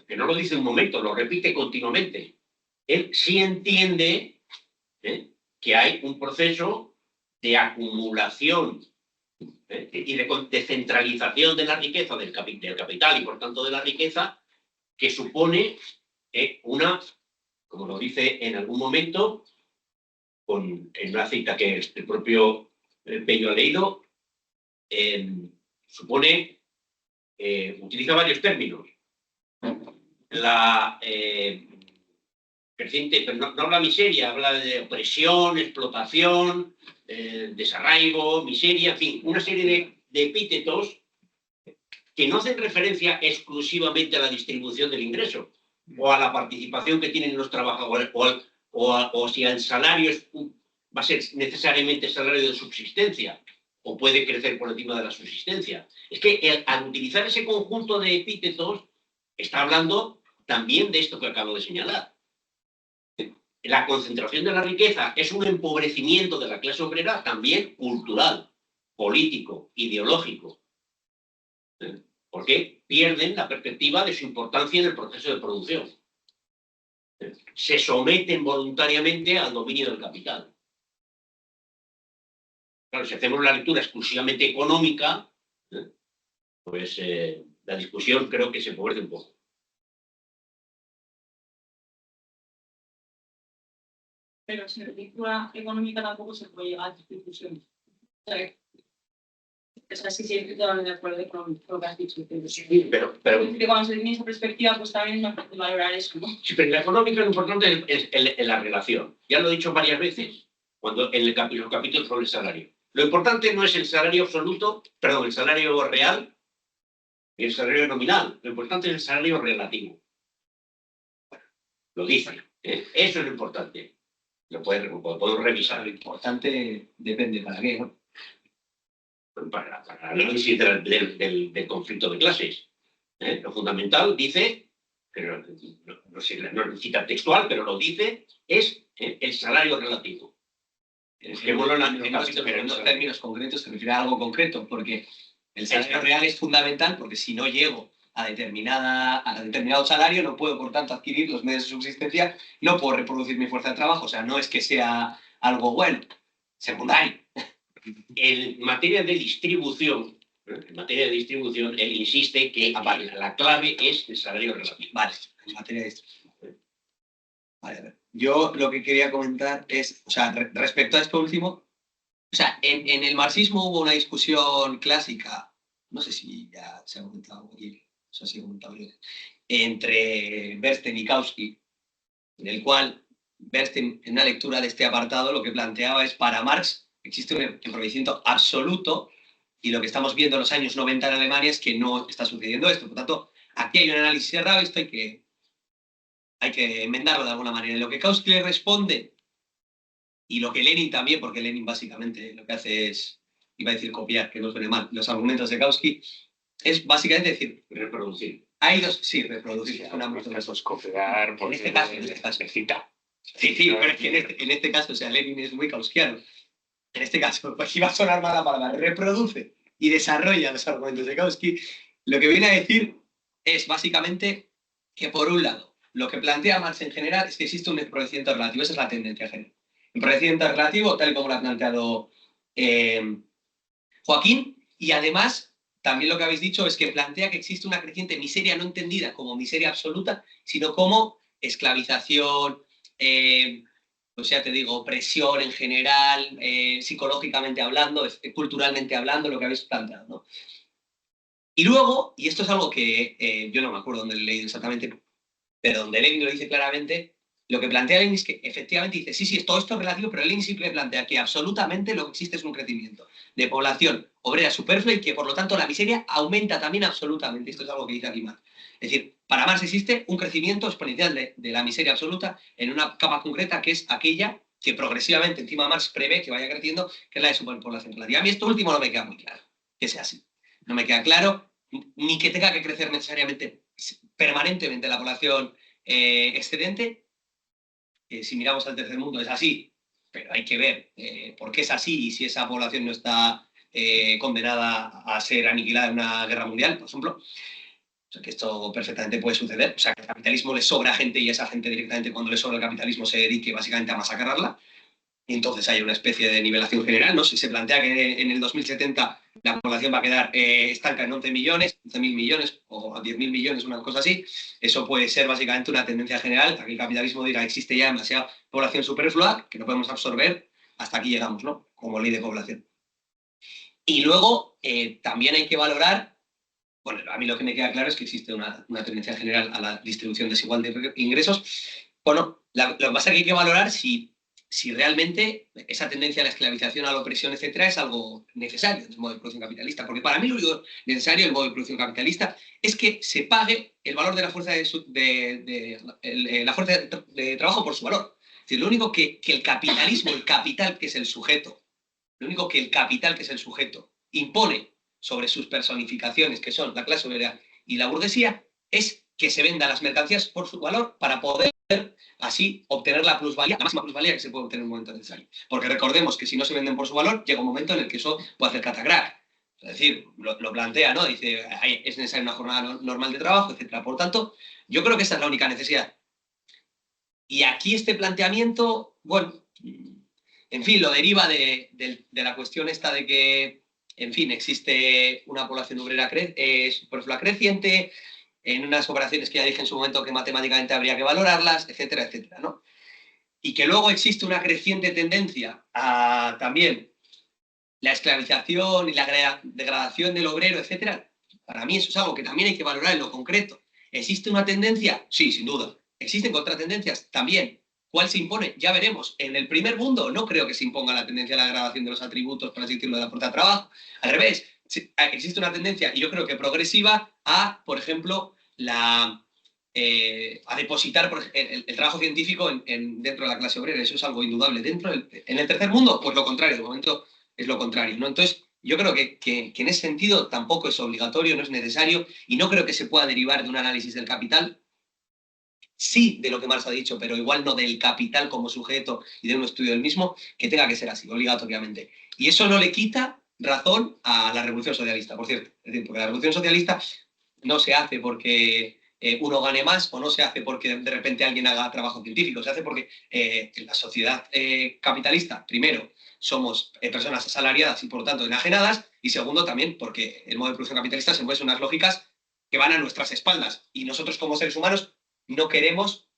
que no lo dice un momento, lo repite continuamente, él sí entiende que hay un proceso de acumulación y de centralización de la riqueza del capital y por tanto de la riqueza, que supone como lo dice en algún momento, en una cita que el propio Pello ha leído, utiliza varios términos. La creciente, pero no habla miseria, habla de opresión, explotación, desarraigo, miseria, en fin, una serie de epítetos que no hacen referencia exclusivamente a la distribución del ingreso o a la participación que tienen los trabajadores o si el salario va a ser necesariamente salario de subsistencia o puede crecer por encima de la subsistencia. Es que al utilizar ese conjunto de epítetos está hablando también de esto que acabo de señalar. La concentración de la riqueza es un empobrecimiento de la clase obrera también cultural, político, ideológico, porque pierden la perspectiva de su importancia en el proceso de producción. Se someten voluntariamente al dominio del capital. Claro, si hacemos la lectura exclusivamente económica, pues la discusión creo que se empobrece un poco. Pero sin lectura económica tampoco se puede llegar a estas discusiones. O sea, sí, estoy totalmente de acuerdo con lo que has dicho. Sí, pero cuando se tiene esa perspectiva, pues también es fácil valorar eso, ¿no? Sí, pero la económica lo importante es la relación. Ya lo he dicho varias veces cuando en los capítulos sobre el salario. Lo importante no es el salario absoluto, perdón, el salario real y el salario nominal. Lo importante es el salario relativo. Lo dice. Eso es lo importante. Lo podemos revisar. Lo importante depende para qué, ¿no? Para el análisis del conflicto de clases. Lo fundamental dice, pero no es cita textual, pero lo dice, es el salario relativo. Pero en los términos concretos se refiere a algo concreto, porque el salario real es fundamental, porque si no llego a determinado salario, no puedo, por tanto, adquirir los medios de subsistencia, no puedo reproducir mi fuerza de trabajo. O sea, no es que sea algo bueno, secundario. En materia de distribución, él insiste que la clave es el salario relativo. Vale, en materia de distribución. Vale, a ver. Yo lo que quería comentar es, o sea, respecto a esto último, o sea, en el marxismo hubo una discusión clásica, no sé si ya se ha comentado aquí, o sea, si he comentado yo, entre Bernstein y Kautsky, en el cual Bernstein, en una lectura de este apartado, lo que planteaba es, para Marx existe un empobrecimiento absoluto, y lo que estamos viendo en los años 90 en Alemania es que no está sucediendo esto. Por tanto, aquí hay un análisis errado, esto hay que enmendarlo de alguna manera. Y lo que Kautsky le responde, y lo que Lenin también, porque Lenin básicamente lo que hace es, iba a decir copiar, que no suene mal, los argumentos de Kautsky, es básicamente decir, reproducir. Hay dos, sí, reproducir. Es copiar, En este caso. cita. Sí, pero es que en este caso, o sea, Lenin es muy kauskiano. En este caso, pues iba a sonar mal la palabra, reproduce y desarrolla los argumentos de Kautsky. Lo que viene a decir es básicamente que, por un lado, lo que plantea Marx en general es que existe un empobrecimiento relativo. Esa es la tendencia general. Empobrecimiento relativo, tal y como lo ha planteado Joaquín, y además, también lo que habéis dicho es que plantea que existe una creciente miseria no entendida como miseria absoluta, sino como esclavización, pues ya te digo, opresión en general, psicológicamente hablando, culturalmente hablando, lo que habéis planteado, ¿no? Y luego, y esto es algo que yo no me acuerdo dónde lo he leído exactamente, pero donde Lenin lo dice claramente, lo que plantea Lenin es que efectivamente dice, sí, todo esto es relativo, pero Lenin siempre plantea que absolutamente lo que existe es un crecimiento de población obrera superflua y que por lo tanto la miseria aumenta también absolutamente. Esto es algo que dice aquí Marx. Es decir, para Marx existe un crecimiento exponencial de la miseria absoluta en una capa concreta que es aquella que progresivamente encima Marx prevé que vaya creciendo, que es la de superpoblación relativa. A mí esto último no me queda muy claro, que sea así. No me queda claro ni que tenga que crecer necesariamente permanentemente la población excedente. Si miramos al tercer mundo es así, pero hay que ver por qué es así y si esa población no está condenada a ser aniquilada en una guerra mundial, por ejemplo. O sea, que esto perfectamente puede suceder. O sea, que al capitalismo le sobra gente y esa gente directamente cuando le sobra el capitalismo se dedique básicamente a masacrarla. Y entonces hay una especie de nivelación general, ¿no? Si se plantea que en el 2070 la población va a quedar estanca en 11 millones, 11.000 millones o 10.000 millones, una cosa así, eso puede ser básicamente una tendencia general, a que el capitalismo diga existe ya demasiada población superflua que no podemos absorber, hasta aquí llegamos, ¿no? Como ley de población. Y luego también hay que valorar, bueno, a mí lo que me queda claro es que existe una tendencia general a la distribución desigual de ingresos. Bueno, lo que pasa es que hay que valorar si realmente esa tendencia a la esclavización, a la opresión, etcétera, es algo necesario en el modo de producción capitalista. Porque para mí lo único necesario en el modo de producción capitalista es que se pague el valor de la fuerza de trabajo por su valor. Es decir, lo único que el capitalismo, el capital que es el sujeto, lo único que el capital que es el sujeto impone sobre sus personificaciones, que son la clase obrera y la burguesía, es que se vendan las mercancías por su valor para poder así obtener la plusvalía, la máxima plusvalía que se puede obtener en un momento necesario. Porque recordemos que si no se venden por su valor, llega un momento en el que eso puede hacer catacrack. Es decir, lo plantea, ¿no? Dice, es necesaria una jornada normal de trabajo, etc. Por tanto, yo creo que esa es la única necesidad. Y aquí este planteamiento, bueno, en fin, lo deriva de la cuestión esta de que, en fin, existe una población obrera superflua creciente, en unas operaciones que ya dije en su momento que matemáticamente habría que valorarlas, etcétera, etcétera, ¿no? Y que luego existe una creciente tendencia a también la esclavización y la degradación del obrero, etcétera. Para mí eso es algo que también hay que valorar en lo concreto. ¿Existe una tendencia? Sí, sin duda. ¿Existen contratendencias? También. ¿Cuál se impone? Ya veremos. En el primer mundo no creo que se imponga la tendencia a la degradación de los atributos, por así decirlo, de la fuerza de trabajo. Al revés, existe una tendencia, y yo creo que progresiva, a, por ejemplo, la a depositar el trabajo científico dentro de la clase obrera. Eso es algo indudable. En el tercer mundo, pues lo contrario, de momento es lo contrario, ¿no? Entonces, yo creo que en ese sentido tampoco es obligatorio, no es necesario, y no creo que se pueda derivar de un análisis del capital. Sí, de lo que Marx ha dicho, pero igual no del capital como sujeto y de un estudio del mismo, que tenga que ser así, obligatoriamente. Y eso no le quita razón a la revolución socialista, por cierto. Es decir, porque la revolución socialista no se hace porque uno gane más, o no se hace porque de repente alguien haga trabajo científico, se hace porque en la sociedad capitalista, primero, somos personas asalariadas y por lo tanto enajenadas, y segundo también porque el modo de producción capitalista se mueve en unas lógicas que van a nuestras espaldas, y nosotros como seres humanos no queremos,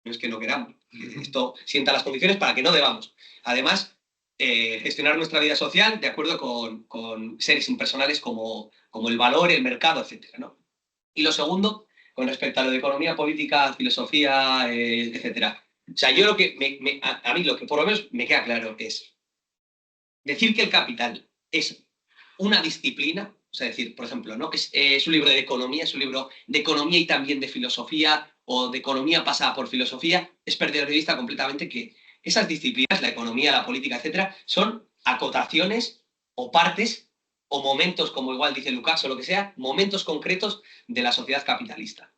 no es que no queramos, esto sienta las condiciones para que no debamos. Además, gestionar nuestra vida social de acuerdo con seres impersonales como el valor, el mercado, etc., ¿no? Y lo segundo, con respecto a lo de economía, política, filosofía, etc. O sea, yo lo que a mí lo que por lo menos me queda claro es decir que el capital es una disciplina, o sea, decir, por ejemplo, ¿no? Es un libro de economía, es un libro de economía y también de filosofía, o de economía pasada por filosofía, es perder de vista completamente que esas disciplinas, la economía, la política, etcétera, son acotaciones o partes o momentos, como igual dice Lukács o lo que sea, momentos concretos de la sociedad capitalista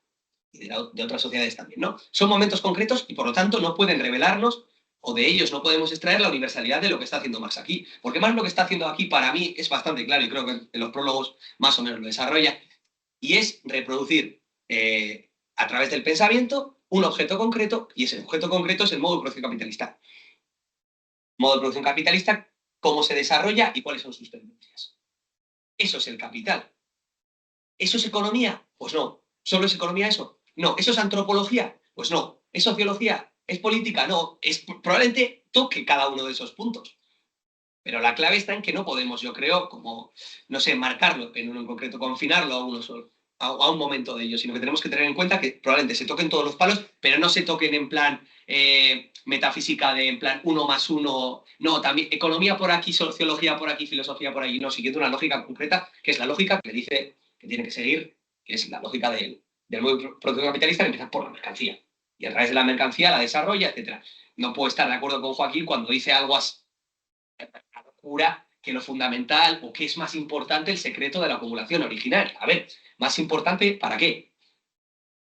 y de otras sociedades también, ¿no? Son momentos concretos y por lo tanto no pueden revelarnos, o de ellos no podemos extraer la universalidad de lo que está haciendo Marx aquí. Porque Marx lo que está haciendo aquí para mí es bastante claro, y creo que en los prólogos más o menos lo desarrolla, y es reproducir a través del pensamiento un objeto concreto, y ese objeto concreto es el modo de producción capitalista. Modo de producción capitalista, cómo se desarrolla y cuáles son sus tendencias. Eso es el capital. ¿Eso es economía? Pues no. ¿Solo es economía eso? No. ¿Eso es antropología? Pues no. ¿Es sociología? ¿Es política? No. Probablemente toque cada uno de esos puntos. Pero la clave está en que no podemos, yo creo, como, no sé, marcarlo en uno en concreto, confinarlo a uno solo, a un momento de ello, sino que tenemos que tener en cuenta que probablemente se toquen todos los palos, pero no se toquen en plan metafísica de en plan 1 más 1, no, también economía por aquí, sociología por aquí, filosofía por allí, no, siguiendo una lógica concreta, que es la lógica que le dice que tiene que seguir, que es la lógica del modo productivo capitalista, que empieza por la mercancía, y a través de la mercancía la desarrolla, etc. No puedo estar de acuerdo con Joaquín cuando dice algo así, la locura, que lo fundamental o que es más importante el secreto de la acumulación original. A ver, ¿más importante para qué?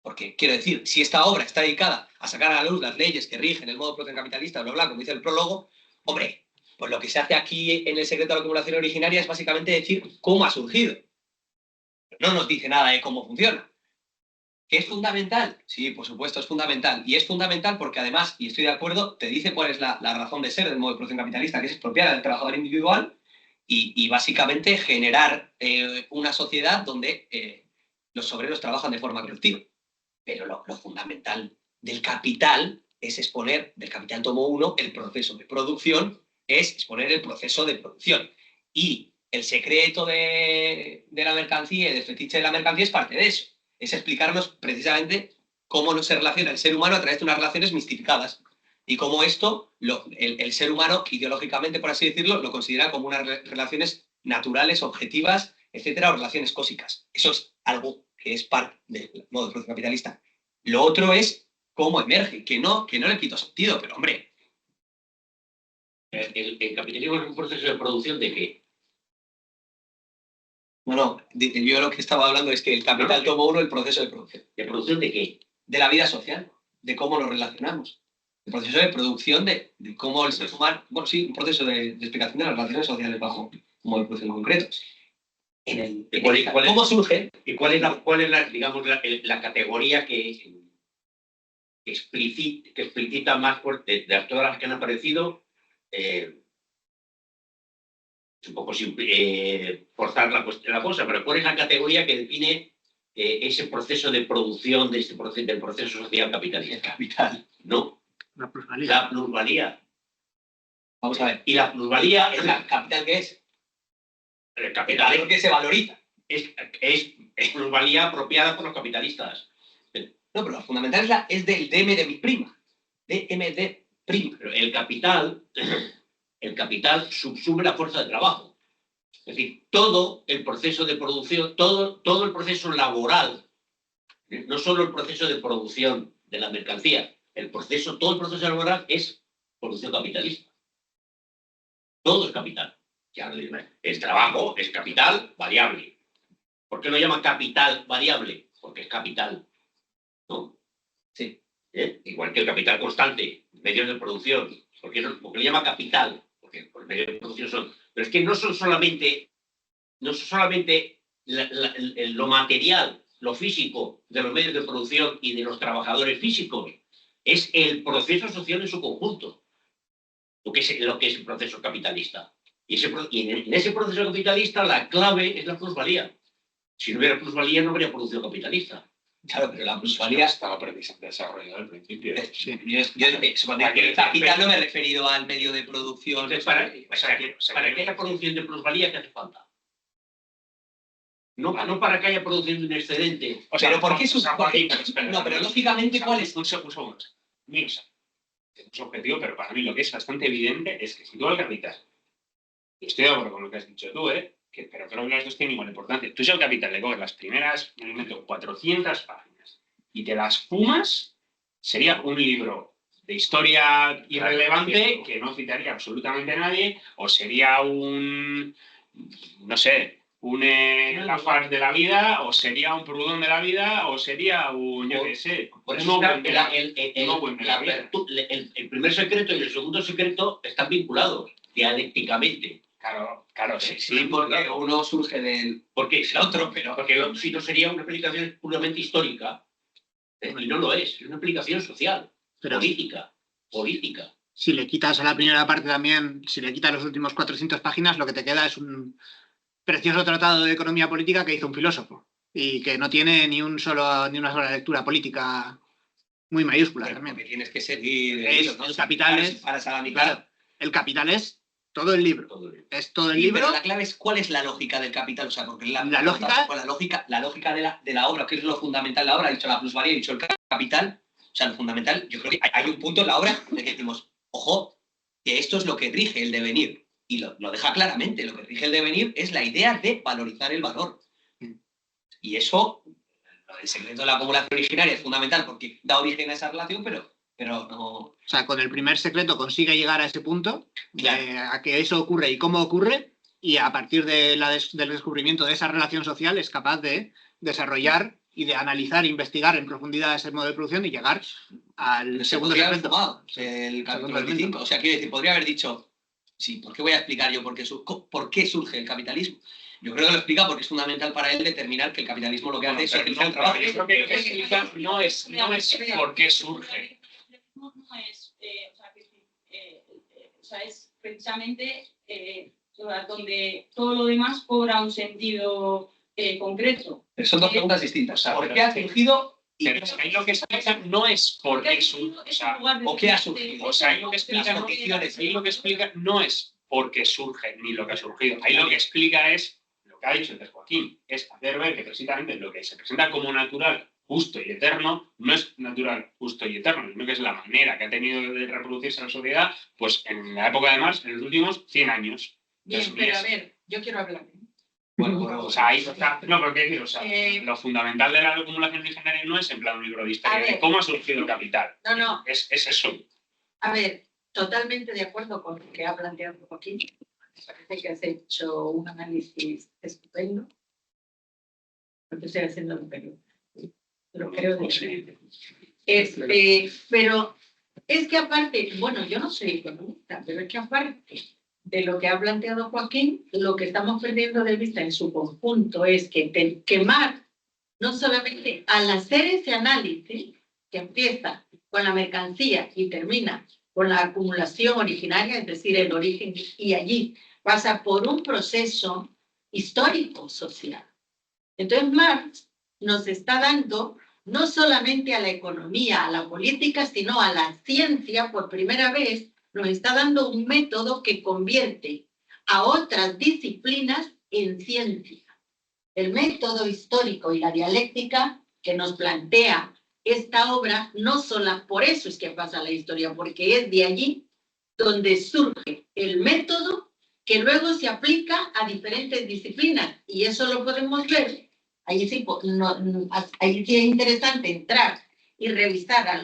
Porque, quiero decir, si esta obra está dedicada a sacar a la luz las leyes que rigen el modo de producción capitalista, bla, bla, como dice el prólogo, hombre, pues lo que se hace aquí en el secreto de la acumulación originaria es básicamente decir cómo ha surgido. No nos dice nada de cómo funciona. ¿Que es fundamental? Sí, por supuesto, es fundamental. Y es fundamental porque además, y estoy de acuerdo, te dice cuál es la razón de ser del modo de producción capitalista, que es expropiar al trabajador individual y básicamente generar una sociedad donde los obreros trabajan de forma colectiva. Pero lo fundamental del capital es exponer, del capital tomo 1, el proceso de producción, es exponer el proceso de producción. Y el secreto de la mercancía y del fetiche de la mercancía es parte de eso. Es explicarnos precisamente cómo se relaciona el ser humano a través de unas relaciones mistificadas y cómo esto, el ser humano, ideológicamente, por así decirlo, lo considera como unas relaciones naturales, objetivas, etcétera, o relaciones cósicas. Eso es algo que es parte del modo de producción capitalista. Lo otro es cómo emerge, que no le quito sentido, pero hombre. ¿El capitalismo es un proceso de producción de qué? No, yo lo que estaba hablando es que el capital toma 1 el proceso de producción. ¿De producción de qué? De la vida social, de cómo nos relacionamos. El proceso de producción de cómo el ser humano... Bueno, sí, un proceso de explicación de las relaciones sociales bajo un modo de producción concreto. ¿Cómo surge? ¿Y cuál es la, digamos, la categoría que explicita más de todas las que han aparecido? Un poco sin forzar la cosa, pero ¿cuál es la categoría que define ese proceso de producción del proceso social capitalista? El capital. No. La plusvalía. La plusvalía. Vamos a ver. Y la plusvalía ¿El capital qué es? El El capital valor que se valoriza. es plusvalía apropiada por los capitalistas. No, pero la fundamental es del DM de mi prima. DMD prima. Pero el capital subsume la fuerza de trabajo. Es decir, todo el proceso de producción, todo el proceso laboral No solo el proceso de producción de la mercancía, todo el proceso laboral es producción capitalista. Todo es capital. Ya lo digo, el trabajo es capital variable. ¿Por qué lo llama capital variable? Porque es capital. ¿No? Sí. Igual que el capital constante, medios de producción. ¿Por qué lo llama capital? Porque los medios de producción son. Pero es que no son solamente lo material, lo físico de los medios de producción y de los trabajadores físicos. Es el proceso social en su conjunto. Lo que es el proceso capitalista. Y en ese proceso capitalista la clave es la plusvalía. Si no hubiera plusvalía no habría producción capitalista. Claro, pero la plusvalía estaba precisamente desarrollado al principio. Sí. Cuando digo capital no me he referido al medio de producción. Entonces, para que haya producción de plusvalía, ¿qué hace falta? No para que haya producción de un excedente. Pero ¿por qué No, pero lógicamente, ¿cuál es? Un segundo. Mira, es objetivo, pero para mí lo que es bastante evidente es que si tú al capital, y estoy de acuerdo con lo que has dicho tú, pero creo que las dos tienen igual importancia. Tú si al capital le coges las primeras, me invento, 400 páginas y te las fumas, sería un libro de historia irrelevante que no citaría absolutamente nadie, o sería un Lafars de la vida, o sería un Proudhon de la vida, o sería un, yo qué sé, el primer secreto y el segundo secreto están vinculados dialécticamente. Claro, sí, porque uno surge del... Porque es el otro, pero porque si no sería una explicación puramente histórica, y no lo es una explicación social, política. Si le quitas a la primera parte también, si le quitas los últimos 400 páginas, lo que te queda es un precioso tratado de economía política que hizo un filósofo y que no tiene ni una sola lectura política muy mayúscula también. Porque tienes que seguir... El capital es... Claro, el capital es todo el libro. Es todo el libro. Pero la clave es cuál es la lógica del capital. O sea, porque la lógica de la obra, que es lo fundamental de la obra, ha dicho la plusvalía, ha dicho el capital. O sea, lo fundamental, yo creo que hay un punto en la obra en el que decimos, ojo, que esto es lo que rige el devenir. Y lo deja claramente. Lo que rige el devenir es la idea de valorizar el valor. Y eso, el secreto de la acumulación originaria es fundamental porque da origen a esa relación, pero no... O sea, con el primer secreto consigue llegar a ese punto, Claro. a que eso ocurre y cómo ocurre, y a partir del descubrimiento de esa relación social es capaz de desarrollar y de analizar, investigar en profundidad ese modo de producción y llegar al segundo secreto. El capítulo 25. O sea, quiero decir, podría haber dicho, sí, ¿por qué voy a explicar yo por qué surge el capitalismo? Yo creo que lo explica porque es fundamental para él determinar que el capitalismo lo que hace es organizar el trabajo. Yo creo que lo que explica no es por qué surge. No es, es precisamente donde todo lo demás cobra un sentido concreto. Pero son dos preguntas distintas. ¿Por qué ha surgido? Pero ahí lo que explica no es por qué surge. ¿O qué ha surgido? O sea, ahí lo que explica no es por qué surge ni lo que ha surgido. Ahí lo que explica es lo que ha dicho antes Joaquín, es hacer ver que precisamente lo que se presenta como natural, justo y eterno, no es natural, justo y eterno, sino que es la manera que ha tenido de reproducirse en la sociedad, pues en la época de Marx, en los últimos 100 años. Bien, pero a ver, yo quiero hablar. Bueno, o sea, ahí está. No, pero qué decir, o sea, lo fundamental de la acumulación originaria no es en plan un libro de historia de cómo ha surgido el capital. No. Es eso. A ver, totalmente de acuerdo con lo que ha planteado Joaquín. Me parece que has hecho un análisis estupendo. Porque estoy haciendo lo que lo creo de pero es que aparte, bueno, yo no soy economista, pero es que aparte de lo que ha planteado Joaquín, lo que estamos perdiendo de vista en su conjunto es que Marx, no solamente al hacer ese análisis, que empieza con la mercancía y termina con la acumulación originaria, es decir, el origen, y allí pasa por un proceso histórico-social. Entonces Marx nos está dando no solamente a la economía, a la política, sino a la ciencia, por primera vez, nos está dando un método que convierte a otras disciplinas en ciencia. El método histórico y la dialéctica que nos plantea esta obra, no solo por eso es que pasa la historia, porque es de allí donde surge el método que luego se aplica a diferentes disciplinas. Y eso lo podemos ver Ahí sí, ahí sí es interesante entrar y revisar a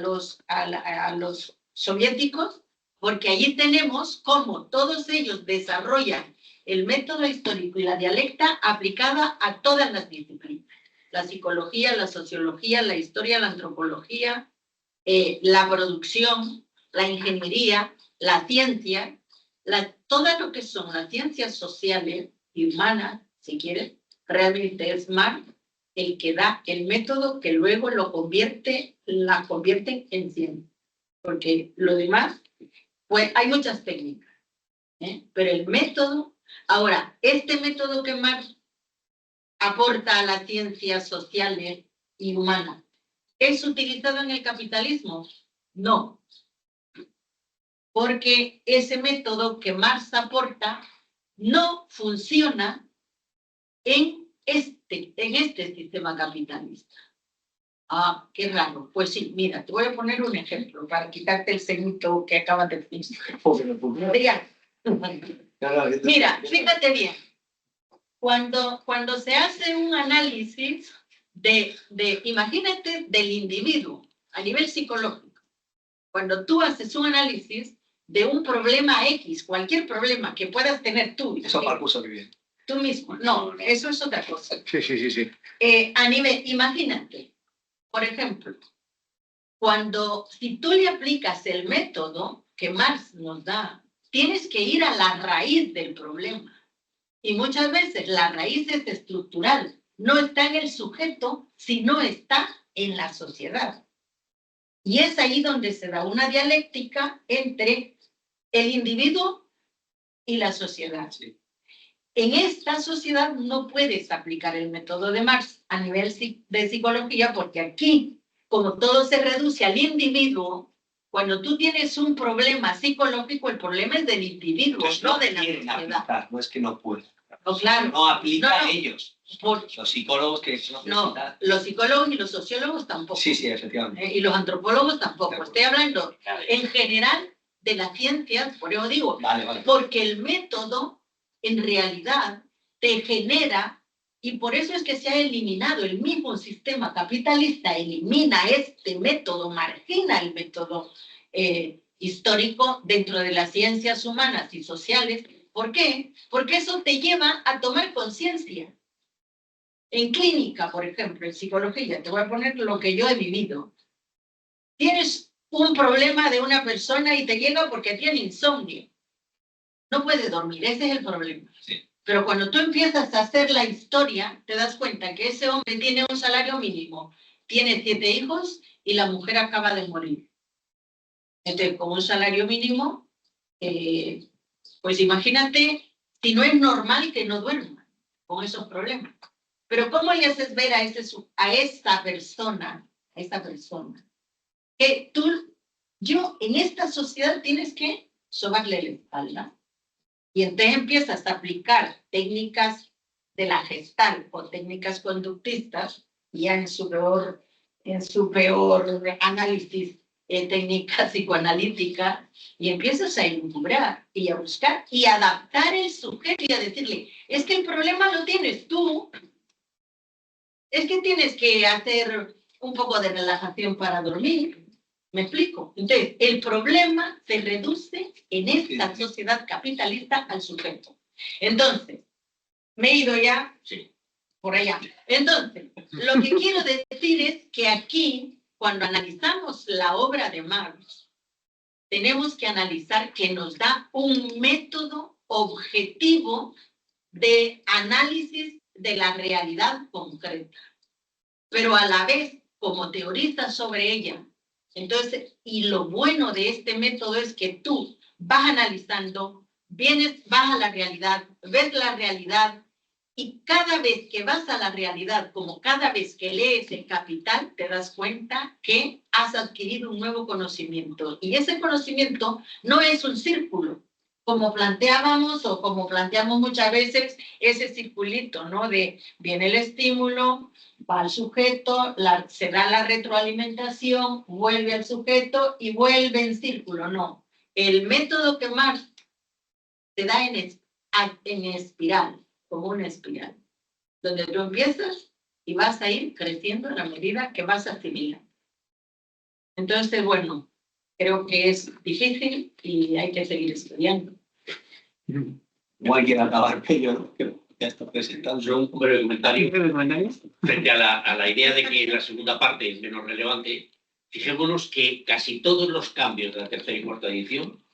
los soviéticos, porque allí tenemos cómo todos ellos desarrollan el método histórico y la dialecta aplicada a todas las disciplinas. La psicología, la sociología, la historia, la antropología, la producción, la ingeniería, la ciencia, todo lo que son las ciencias sociales y humanas, si quieres, realmente es Marx el que da el método que luego la convierte en ciencia. Porque lo demás, pues hay muchas técnicas, pero el método, ahora, este método que Marx aporta a las ciencias sociales y humanas, ¿es utilizado en el capitalismo? No. Porque ese método que Marx aporta no funciona en este sistema capitalista. Ah, qué raro. Pues sí, mira, te voy a poner un ejemplo para quitarte el ceñito que acabas de decir. Mira, fíjate bien. Cuando se hace un análisis imagínate, del individuo a nivel psicológico, cuando tú haces un análisis de un problema X, cualquier problema que puedas tener tú. Eso para el curso que viene. Tú mismo. No, eso es otra cosa. Sí. A nivel, imagínate, por ejemplo, si tú le aplicas el método que Marx nos da, tienes que ir a la raíz del problema. Y muchas veces la raíz es estructural, no está en el sujeto, sino está en la sociedad. Y es ahí donde se da una dialéctica entre el individuo y la sociedad. Sí. En esta sociedad no puedes aplicar el método de Marx a nivel de psicología, porque aquí, como todo se reduce al individuo, cuando tú tienes un problema psicológico, el problema es del individuo, entonces, no de la sociedad. Aplicar, no es que no puedan. No, claro. No aplica a ellos. Los psicólogos que no, los psicólogos y los sociólogos tampoco. Sí, efectivamente. Y los antropólogos tampoco. Estoy hablando en general de las ciencias, por eso digo, vale. Porque el método en realidad te genera, y por eso es que se ha eliminado el mismo sistema capitalista, elimina este método, margina el método histórico dentro de las ciencias humanas y sociales. ¿Por qué? Porque eso te lleva a tomar conciencia. En clínica, por ejemplo, en psicología, te voy a poner lo que yo he vivido. Tienes un problema de una persona y te llega porque tiene insomnio. No puede dormir, ese es el problema. Sí. Pero cuando tú empiezas a hacer la historia, te das cuenta que ese hombre tiene un salario mínimo, tiene 7 hijos y la mujer acaba de morir. Entonces, con un salario mínimo, pues imagínate si no es normal que no duerma con esos problemas. Pero ¿cómo le haces ver a esta persona, que yo en esta sociedad tienes que sobarle la espalda? Y entonces empiezas a aplicar técnicas de la Gestalt o técnicas conductistas, ya en su peor análisis, técnica psicoanalítica, y empiezas a elucubrar y a buscar y a adaptar el sujeto y a decirle, es que el problema lo tienes tú, es que tienes que hacer un poco de relajación para dormir. ¿Me explico? Entonces, el problema se reduce en esta sociedad capitalista al sujeto. Entonces, me he ido ya por allá. Entonces, lo que quiero decir es que aquí, cuando analizamos la obra de Marx, tenemos que analizar que nos da un método objetivo de análisis de la realidad concreta. Pero a la vez, como teoriza sobre ella, entonces, y lo bueno de este método es que tú vas analizando, vas a la realidad, ves la realidad, y cada vez que vas a la realidad, como cada vez que lees el Capital, te das cuenta que has adquirido un nuevo conocimiento. Y ese conocimiento no es un círculo, como planteábamos o como planteamos muchas veces, ese circulito, ¿no? De viene el estímulo, va al sujeto, se da la retroalimentación, vuelve al sujeto y vuelve en círculo. No, el método que Marx te da en espiral, como una espiral, donde tú empiezas y vas a ir creciendo en la medida que vas asimilando. Entonces, bueno, creo que es difícil y hay que seguir estudiando. Igual quiere acabar Pello, ¿no? Que ya está presentando. Yo un breve comentario. ¿Comentarios? Frente a la idea de que la segunda parte es menos relevante, fijémonos que casi todos los cambios de la tercera y cuarta edición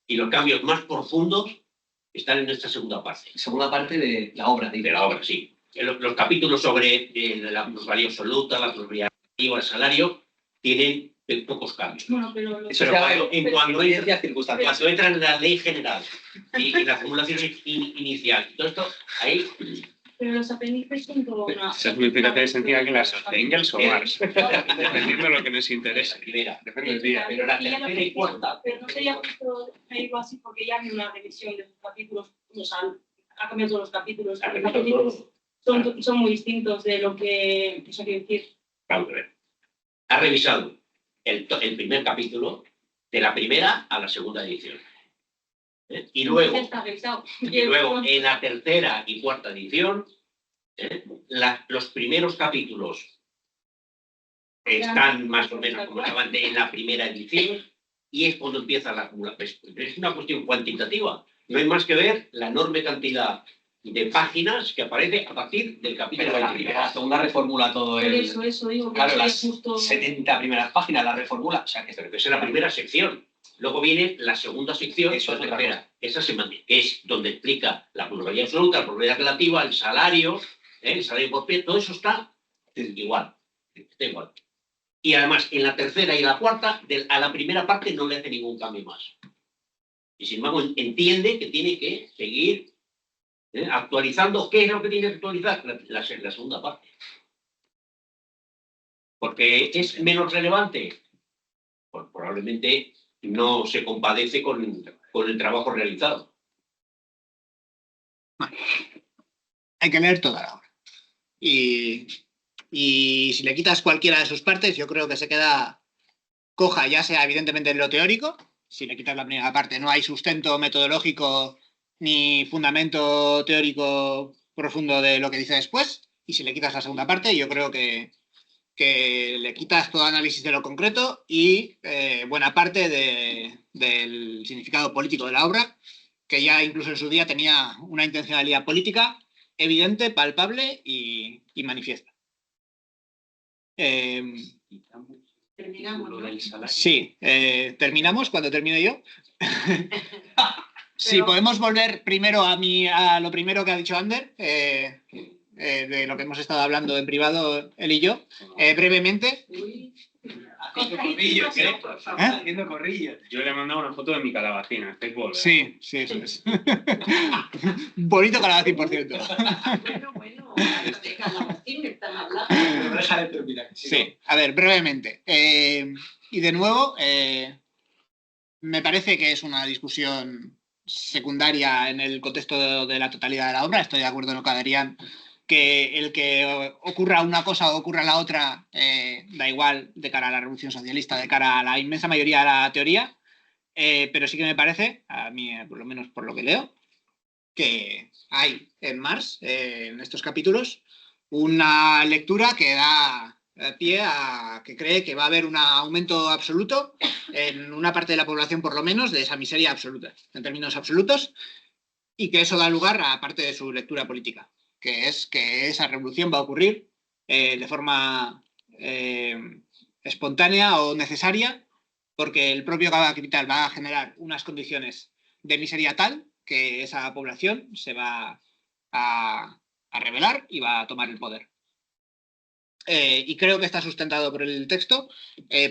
y los cambios más profundos están en esta segunda parte. Segunda parte de la obra, De la obra, sí. Los capítulos sobre la plusvalía absoluta, la plusvalía relativa, el salario, tienen pocos cambios. Bueno, pero Eso Pero es cuando circunstancial. entra en la ley general y la formulación inicial, todo esto, ahí pero los apéndices son todo una... Esa es muy eficaz sencilla que las de Engels o Marx, dependiendo de lo que nos interese. la primera. Depende del día. Pero la tercera y cuarta. Pero no sería justo medirlo así porque ya hay una revisión de los capítulos, o sea, ha cambiado todos los capítulos. Ha Los cambiado capítulos son muy distintos de lo que eso quiere decir. Vamos a ver. Ha revisado el primer capítulo de la primera a la segunda edición. Y luego, Ya está revisado. en la tercera y cuarta edición, los primeros capítulos están más o menos como estaban en la primera edición y es cuando empieza la acumulación. Es una cuestión cuantitativa. No hay más que ver la enorme cantidad de páginas que aparece a partir del capítulo Pero la 23. primera, la segunda reformula todo Por el... eso digo que Claro, no las sería justo... 70 primeras páginas la reformula. O sea, que Pero esa es la primera sección. Luego viene la segunda sección, Eso es la otra tercera. Esa se mantiene, que es donde explica la plusvalía absoluta, la plusvalía relativa, el salario por pie, todo eso está igual. Está igual. Y además, en la tercera y la cuarta, a la primera parte no le hace ningún cambio más. Y sin embargo, entiende que tiene que seguir actualizando. ¿Qué es lo que tiene que actualizar? La segunda parte. Porque es menos relevante. Pues probablemente no se compadece con el trabajo realizado. Hay que leer toda la obra. Y si le quitas cualquiera de sus partes, yo creo que se queda coja, ya sea evidentemente en lo teórico. Si le quitas la primera parte, no hay sustento metodológico ni fundamento teórico profundo de lo que dice después. Y si le quitas la segunda parte, yo creo que le quitas todo análisis de lo concreto y buena parte del significado político de la obra, que ya incluso en su día tenía una intencionalidad política evidente, palpable y manifiesta. Terminamos, ¿no? Sí, terminamos cuando termine yo. Sí, podemos volver primero a lo primero que ha dicho Ander, de lo que hemos estado hablando en privado él y yo, brevemente. Haciendo corrillos. Yo le he mandado una foto de mi calabacina. ¿Estáis volver? Sí, eso es. Bonito calabacín, por cierto. Bueno, de calabacín están hablando. Deja de terminar. Sí, a ver, brevemente. Y de nuevo, me parece que es una discusión secundaria en el contexto de la totalidad de la obra. Estoy de acuerdo en lo que Adrián, que el que ocurra una cosa o ocurra la otra da igual de cara a la revolución socialista, de cara a la inmensa mayoría de la teoría, pero sí que me parece, a mí por lo menos por lo que leo, que hay en Marx, en estos capítulos, una lectura que da pie a que cree que va a haber un aumento absoluto en una parte de la población, por lo menos, de esa miseria absoluta, en términos absolutos, y que eso da lugar a parte de su lectura política, que es que esa revolución va a ocurrir de forma espontánea o necesaria, porque el propio capital va a generar unas condiciones de miseria tal que esa población se va a rebelar y va a tomar el poder. Y creo que está sustentado por el texto,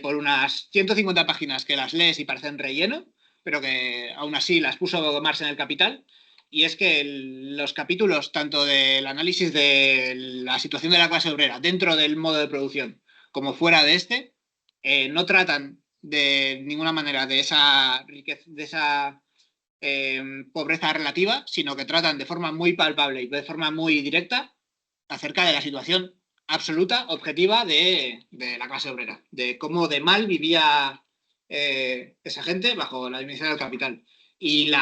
por unas 150 páginas que las lees y parecen relleno, pero que aún así las puso Marx en el Capital. Y es que los capítulos, tanto del análisis de la situación de la clase obrera dentro del modo de producción como fuera de este, no tratan de ninguna manera de esa riqueza, de esa pobreza relativa, sino que tratan de forma muy palpable y de forma muy directa acerca de la situación absoluta, objetiva de la clase obrera, de cómo de mal vivía esa gente bajo la administración del capital. Y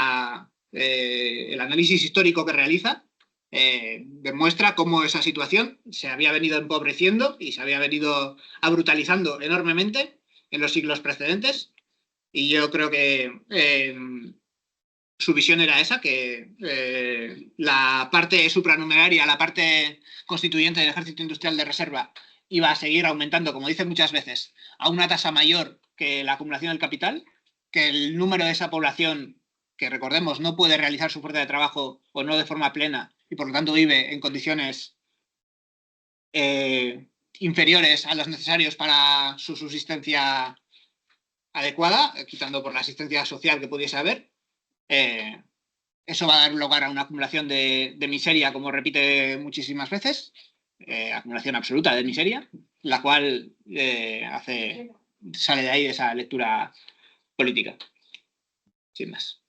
el análisis histórico que realiza demuestra cómo esa situación se había venido empobreciendo y se había venido brutalizando enormemente en los siglos precedentes. Y yo creo que su visión era esa, que la parte supranumeraria, la parte constituyente del ejército industrial de reserva iba a seguir aumentando, como dice muchas veces, a una tasa mayor que la acumulación del capital, que el número de esa población, que recordemos no puede realizar su fuerza de trabajo o no de forma plena y por lo tanto vive en condiciones inferiores a los necesarios para su subsistencia adecuada, quitando por la asistencia social que pudiese haber, eso va a dar lugar a una acumulación de miseria, como repite muchísimas veces, acumulación absoluta de miseria, la cual sale de ahí de esa lectura política. Sin más.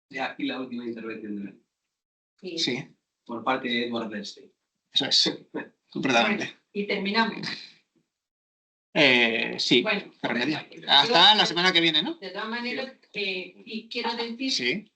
Ya aquí la última intervención de Sí. Sí, por parte de Edward Bernstein. eso es. Completamente. Bueno, y terminamos. Sí, Bueno, remedio. Hasta la semana que viene, ¿no? de todas maneras, y quiero decir Sí.